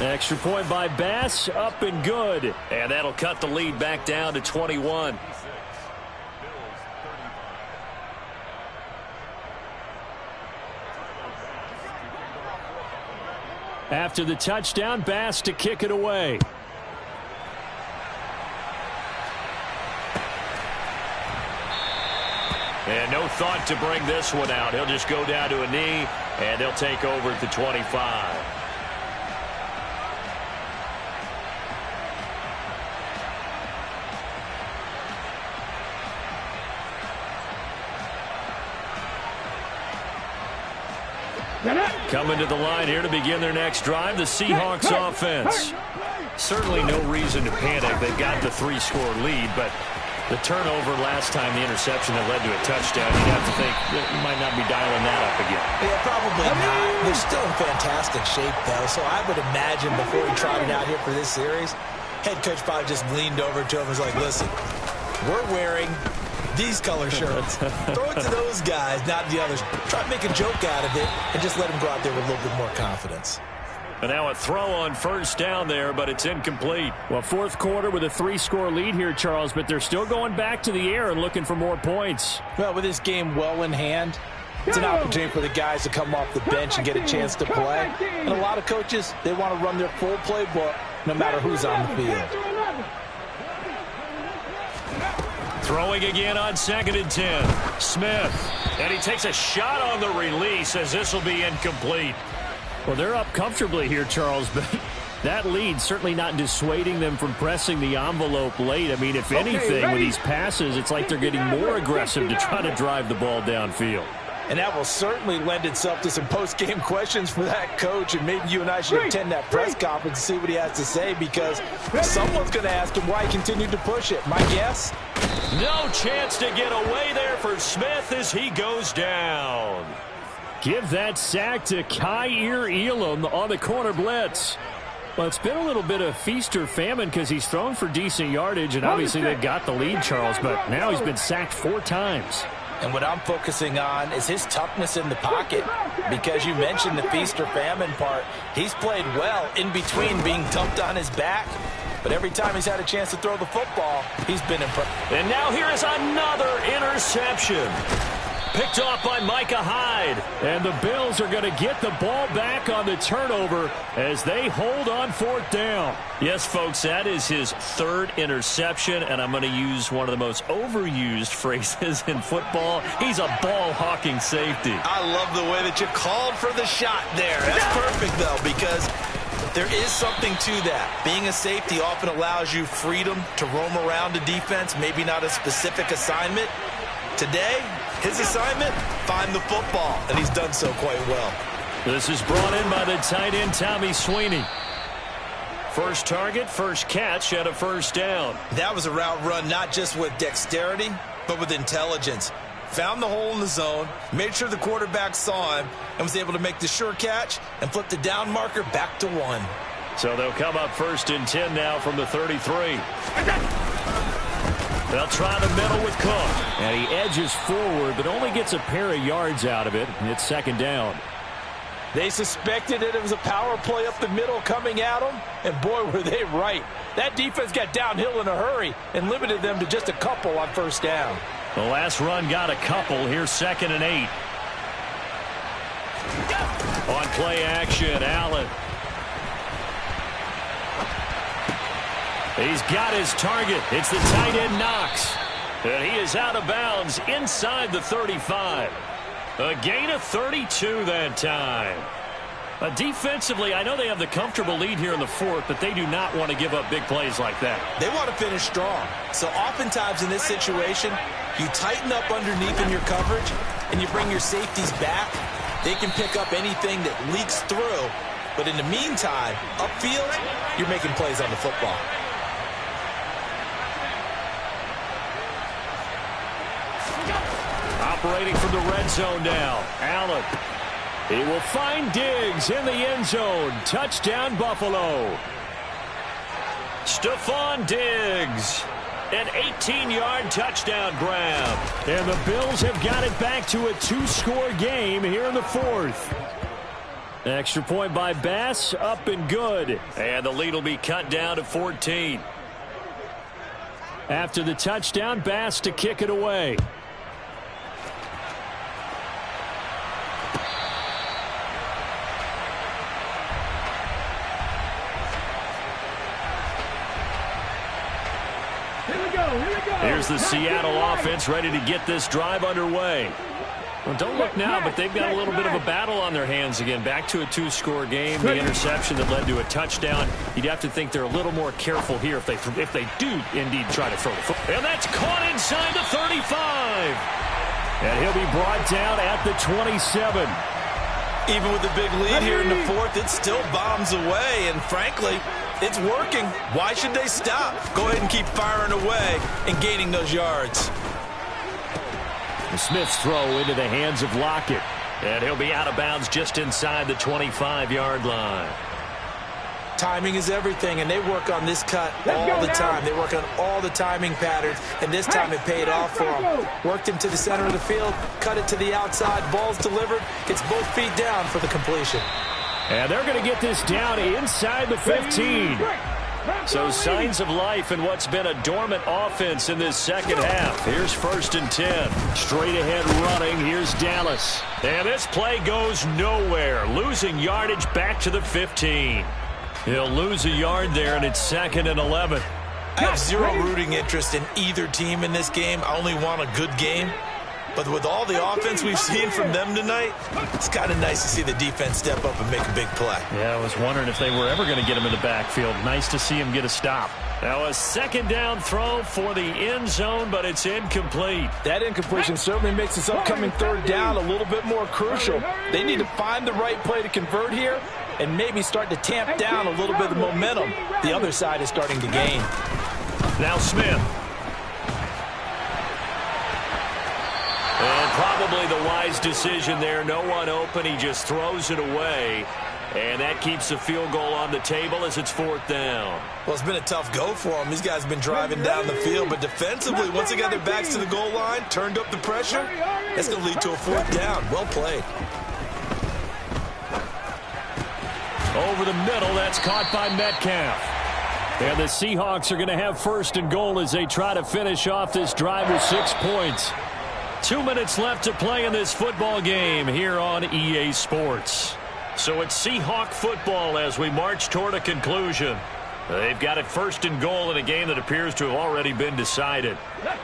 Extra point by Bass, up and good. And that'll cut the lead back down to 21. After the touchdown, Bass to kick it away. And no thought to bring this one out. He'll just go down to a knee, and they'll take over at the 25. Coming to the line here to begin their next drive, the Seahawks offense. Certainly no reason to panic. They've got the 3-score lead, but the turnover last time, the interception that led to a touchdown, you'd have to think that you might not be dialing that up again. Yeah, probably not. They're still in fantastic shape, though, so I would imagine before he trotted out here for this series, head coach probably just leaned over to him and was like, listen, we're wearing these color shirts. Throw it to those guys, not the others. Try to make a joke out of it and just let them go out there with a little bit more confidence. And now a throw on first down there, but it's incomplete. Well, fourth quarter with a 3-score lead here, Charles, but they're still going back to the air and looking for more points. Well, with this game well in hand, it's an opportunity for the guys to come off the bench and get a chance to play. And a lot of coaches, they want to run their full playbook no matter who's on the field. Throwing again on 2nd and 10. Smith. And he takes a shot on the release as this will be incomplete. Well, they're up comfortably here, Charles, but that lead certainly not dissuading them from pressing the envelope late. I mean, if anything, with these passes, it's like they're getting more aggressive to try to drive the ball downfield. And that will certainly lend itself to some post-game questions for that coach. And maybe you and I should attend that press conference and see what he has to say, because someone's going to ask him why he continued to push it. My guess? No chance to get away there for Smith as he goes down. Give that sack to Kaiir Elam on the corner blitz. Well, it's been a little bit of feast or famine because he's thrown for decent yardage, and obviously they've got the lead, Charles, but now he's been sacked 4 times. And what I'm focusing on is his toughness in the pocket, because you mentioned the feast or famine part. He's played well in between being dumped on his back, but every time he's had a chance to throw the football, he's been impressive. And now here is another interception. Picked off by Micah Hyde. And the Bills are going to get the ball back on the turnover as they hold on 4th down. Yes, folks, that is his 3rd interception, and I'm going to use one of the most overused phrases in football. He's a ball-hawking safety. I love the way that you called for the shot there. That's perfect, though, because there is something to that. Being a safety often allows you freedom to roam around the defense, maybe not a specific assignment. Today, his assignment, find the football, and he's done so quite well. This is brought in by the tight end, Tommy Sweeney. First target, first catch, and a first down. That was a route run not just with dexterity, but with intelligence. Found the hole in the zone, made sure the quarterback saw him, and was able to make the sure catch and flip the down marker back to 1. So they'll come up 1st and 10 now from the 33. They'll try the middle with Cook. And he edges forward, but only gets a pair of yards out of it. It's second down. They suspected it was a power play up the middle coming at them, and boy, were they right. That defense got downhill in a hurry and limited them to just a couple on first down. The last run got a couple. Here's 2nd and 8. On play action, Allen. He's got his target. It's the tight end Knox. And he is out of bounds inside the 35. A gain of 32 that time. Defensively, I know they have the comfortable lead here in the 4th, but they do not want to give up big plays like that. They want to finish strong. So oftentimes in this situation, you tighten up underneath in your coverage, and you bring your safeties back. They can pick up anything that leaks through. But in the meantime, upfield, you're making plays on the football. Operating from the red zone now. Allen. He will find Diggs in the end zone. Touchdown, Buffalo. Stephon Diggs. An 18-yard touchdown grab. And the Bills have got it back to a 2-score game here in the 4th. Extra point by Bass, up and good. And the lead will be cut down to 14. After the touchdown, Bass to kick it away. Here's the Seattle offense ready to get this drive underway. Well, don't look now, but they've got a little bit of a battle on their hands again. Back to a 2-score game. The interception that led to a touchdown. You'd have to think they're a little more careful here if they do indeed try to throw the football. And that's caught inside the 35. And he'll be brought down at the 27. Even with the big lead here in the 4th, it still bombs away. And frankly, it's working. Why should they stop? Go ahead and keep firing away and gaining those yards. Smith's throw into the hands of Lockett. And he'll be out of bounds just inside the 25-yard line. Timing is everything, and they work on this cut all the time. They work on all the timing patterns, and this time it paid off for them. Worked him to the center of the field, cut it to the outside, ball's delivered, gets both feet down for the completion. And they're going to get this down inside the 15. So signs of life in what's been a dormant offense in this second half. Here's 1st and 10. Straight ahead running. Here's Dallas. And this play goes nowhere. Losing yardage back to the 15. He'll lose a yard there, and it's 2nd and 11. I have zero rooting interest in either team in this game. I only want a good game. But with all the offense we've seen from them tonight, it's kind of nice to see the defense step up and make a big play. Yeah, I was wondering if they were ever going to get him in the backfield. Nice to see him get a stop. Now a 2nd down throw for the end zone, but it's incomplete. That incompletion certainly makes this upcoming 3rd down a little bit more crucial. They need to find the right play to convert here and maybe start to tamp down a little bit of momentum. The other side is starting to gain. Now Smith. And probably the wise decision there. No one open. He just throws it away. And that keeps the field goal on the table as it's 4th down. Well, it's been a tough go for them. These guys have been driving down the field. But defensively, once they got their backs to the goal line, turned up the pressure, that's going to lead to a 4th down. Well played. Over the middle, that's caught by Metcalf. And the Seahawks are going to have 1st and goal as they try to finish off this drive with 6 points. 2 minutes left to play in this football game here on EA Sports. So it's Seahawk football as we march toward a conclusion. They've got it 1st and goal in a game that appears to have already been decided.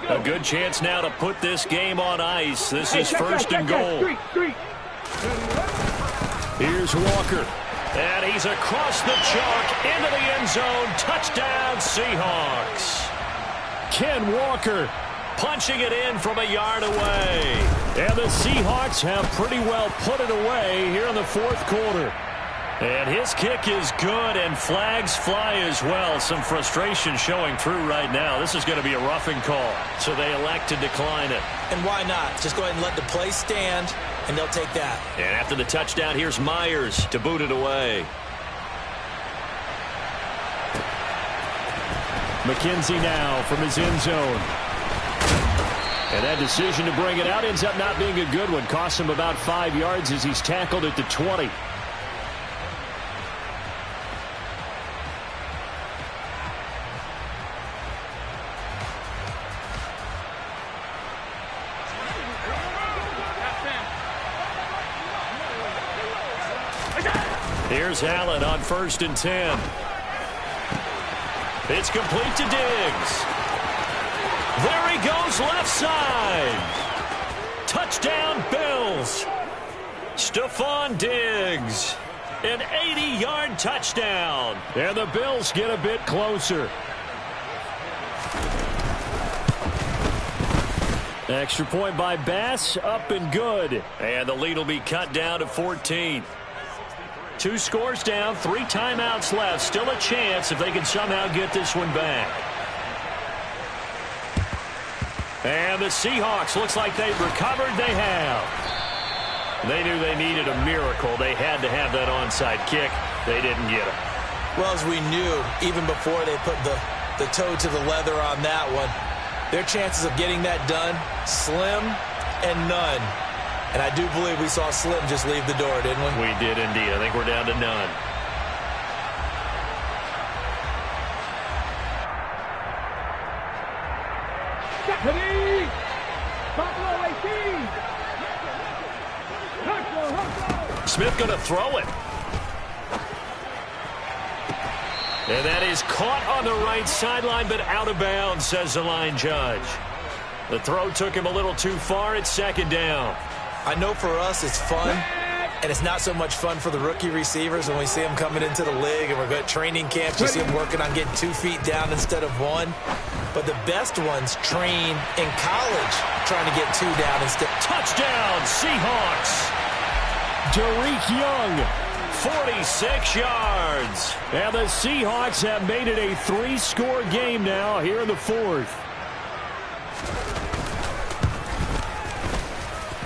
A good chance now to put this game on ice. This is 1st and goal. Here's Walker. And he's across the chalk into the end zone. Touchdown, Seahawks. Ken Walker punching it in from a yard away. And the Seahawks have pretty well put it away here in the 4th quarter. And his kick is good, and flags fly as well. Some frustration showing through right now. This is going to be a roughing call, so they elect to decline it. And why not? Just go ahead and let the play stand, and they'll take that. And after the touchdown, here's Myers to boot it away. McKenzie now from his end zone. And that decision to bring it out ends up not being a good one. Costs him about 5 yards as he's tackled at the 20. Here's Allen on 1st and 10. It's complete to Diggs. There he goes, left side. Touchdown, Bills. Stephon Diggs. An 80-yard touchdown. And the Bills get a bit closer. Extra point by Bass, up and good. And the lead will be cut down to 14. 2 scores down, 3 timeouts left. Still a chance if they can somehow get this one back. And the Seahawks, looks like they've recovered. They have. They knew they needed a miracle. They had to have that onside kick. They didn't get it. Well, as we knew, even before they put the toe to the leather on that one, their chances of getting that done, slim and none. And I do believe we saw Slim just leave the door, didn't we? We did indeed. I think we're down to none. Stephanie! Buffalo 18! Smith going to throw it. And that is caught on the right sideline, but out of bounds, says the line judge. The throw took him a little too far. It's 2nd down. I know for us it's fun, and it's not so much fun for the rookie receivers when we see them coming into the league and we're going to training camps. You see them working on getting 2 feet down instead of 1. But the best ones train in college trying to get 2 down instead. Touchdown, Seahawks. Derek Young, 46 yards. And the Seahawks have made it a 3-score game now here in the 4th.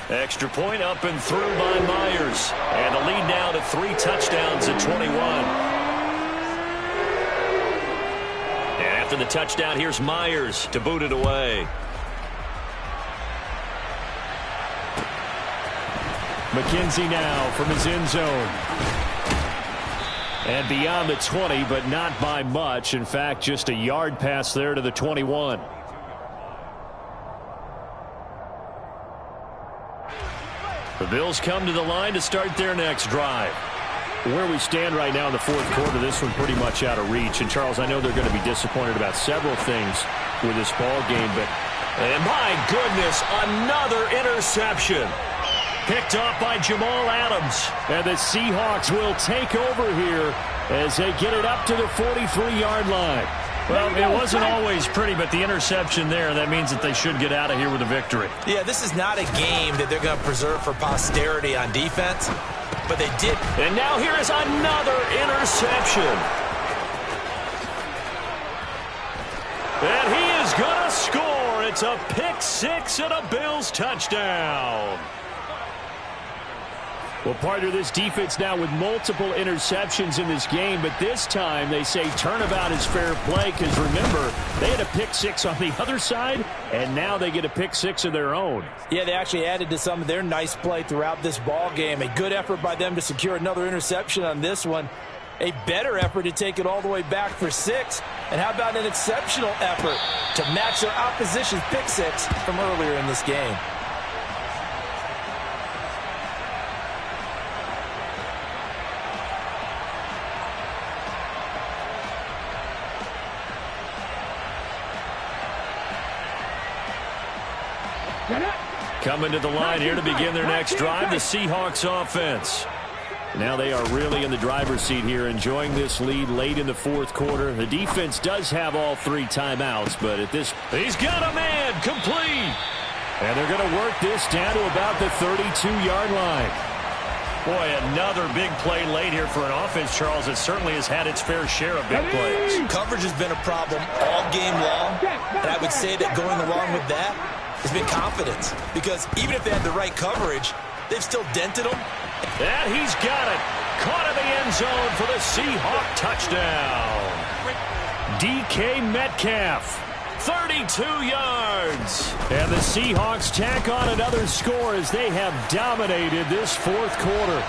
Extra point up and through by Myers. And the lead now to 3 touchdowns at 21. And after the touchdown, here's Myers to boot it away. McKenzie now from his end zone. And beyond the 20, but not by much. In fact, just a yard pass there to the 21. The Bills come to the line to start their next drive. Where we stand right now in the 4th quarter, this one pretty much out of reach. And, Charles, I know they're going to be disappointed about several things with this ball game, but and my goodness, another interception. Picked off by Jamal Adams. And the Seahawks will take over here as they get it up to the 43-yard line. Well, it wasn't always pretty, but the interception there, that means that they should get out of here with a victory. Yeah, this is not a game that they're going to preserve for posterity on defense, but they did. And now here is another interception. And he is going to score. It's a pick-6 and a Bills touchdown. Well, partner, this defense now with multiple interceptions in this game, but this time they say turnabout is fair play because, remember, they had a pick-6 on the other side, and now they get a pick-6 of their own. Yeah, they actually added to some of their nice play throughout this ball game. A good effort by them to secure another interception on this one. A better effort to take it all the way back for 6. And how about an exceptional effort to match their opposition's pick-6 from earlier in this game? Coming to the line here to begin their next drive, the Seahawks offense. Now they are really in the driver's seat here, enjoying this lead late in the 4th quarter. The defense does have all 3 timeouts, but at this, he's got a man complete. And they're going to work this down to about the 32-yard line. Boy, another big play late here for an offense, Charles, that certainly has had its fair share of big plays. Coverage has been a problem all game long, and I would say that going along with that has been confidence, because even if they had the right coverage, they've still dented them. And he's got it. Caught in the end zone for the Seahawk touchdown. DK Metcalf. 32 yards. And the Seahawks tack on another score as they have dominated this fourth quarter.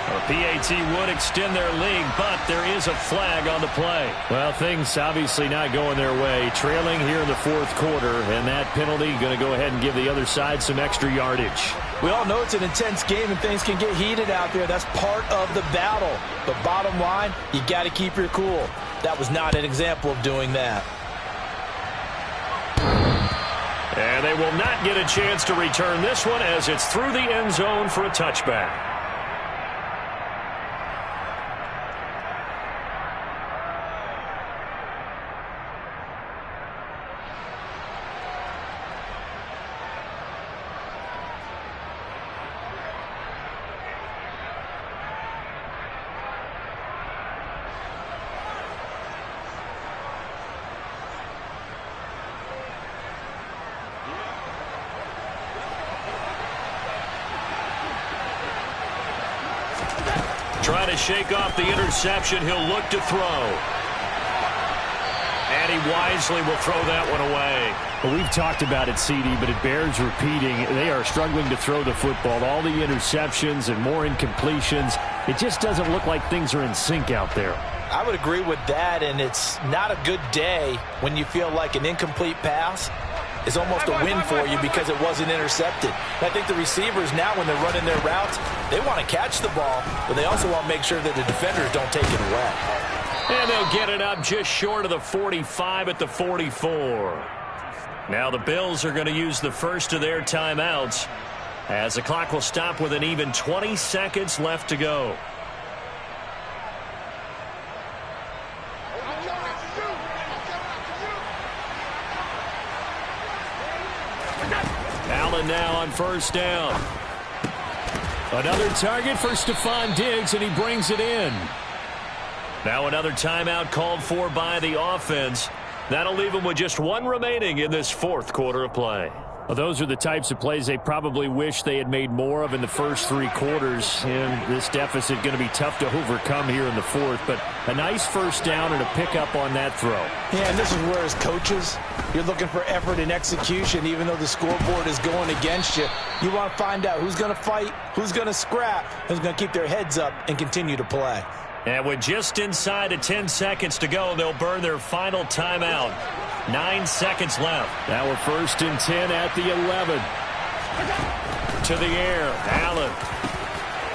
A PAT would extend their lead, but there is a flag on the play. Well, things obviously not going their way. Trailing here in the fourth quarter, and that penalty going to go ahead and give the other side some extra yardage. We all know it's an intense game and things can get heated out there. That's part of the battle. But bottom line, you got to keep your cool. That was not an example of doing that. And they will not get a chance to return this one as it's through the end zone for a touchback. Trying to shake off the interception. He'll look to throw. And he wisely will throw that one away. Well, we've talked about it, CD, but it bears repeating. They are struggling to throw the football. All the interceptions and more incompletions. It just doesn't look like things are in sync out there. I would agree with that, and it's not a good day when you feel like an incomplete pass is almost a win for you because it wasn't intercepted. I think the receivers now, when they're running their routes, they want to catch the ball, but they also want to make sure that the defenders don't take it away. And they'll get it up just short of the 45 at the 44. Now the Bills are going to use the first of their timeouts as the clock will stop with an even 20 seconds left to go. Allen now on first down. Another target for Stephon Diggs, and he brings it in. Now another timeout called for by the offense. That'll leave them with just one remaining in this fourth quarter of play. Well, those are the types of plays they probably wish they had made more of in the first three quarters. And this deficit going to be tough to overcome here in the fourth. But a nice first down and a pickup on that throw. Yeah, and this is where, as coaches, you're looking for effort and execution. Even though the scoreboard is going against you, you want to find out who's going to fight, who's going to scrap, who's going to keep their heads up and continue to play. And with just inside of 10 seconds to go, they'll burn their final timeout. 9 seconds left. Now we're first and 10 at the 11. To the air, Allen.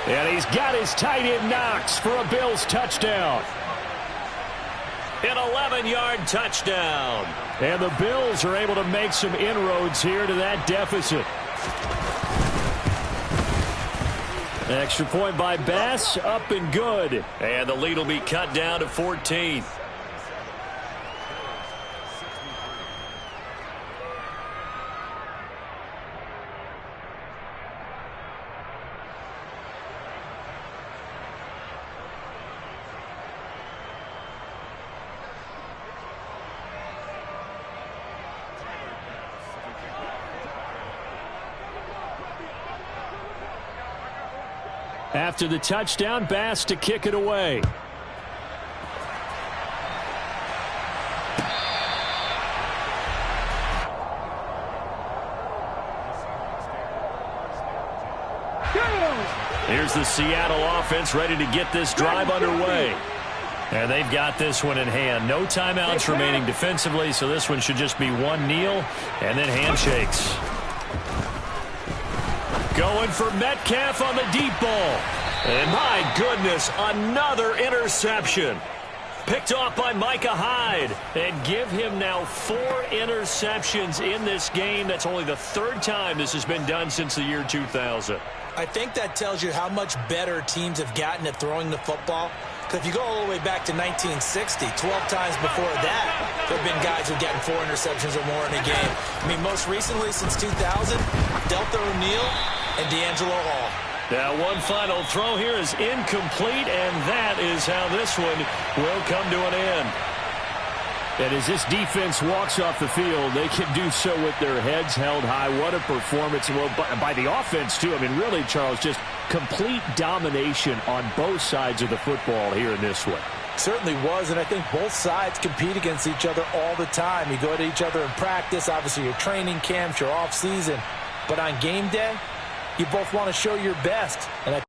And he's got his tight end Knox for a Bills touchdown. An 11-yard touchdown. And the Bills are able to make some inroads here to that deficit. Extra point by Bass, up and good. And the lead will be cut down to 14. After the touchdown, Bass to kick it away. Here's the Seattle offense ready to get this drive underway. And they've got this one in hand. No timeouts remaining defensively, so this one should just be one kneel and then handshakes. Going for Metcalf on the deep ball. And my goodness, another interception. Picked off by Micah Hyde. And give him now 4 interceptions in this game. That's only the third time this has been done since the year 2000. I think that tells you how much better teams have gotten at throwing the football. Because if you go all the way back to 1960, 12 times before that, there have been guys who are getting 4 interceptions or more in a game. I mean, most recently, since 2000, Deltha O'Neal and D'Angelo Hall. Now, one final throw here is incomplete, and that is how this one will come to an end. And as this defense walks off the field, they can do so with their heads held high. What a performance. Well, by the offense, too. I mean, really, Charles, just complete domination on both sides of the football here in this one. Certainly was, and I think both sides compete against each other all the time. You go to each other in practice, obviously your training camps, your off season, but on game day, you both want to show your best. And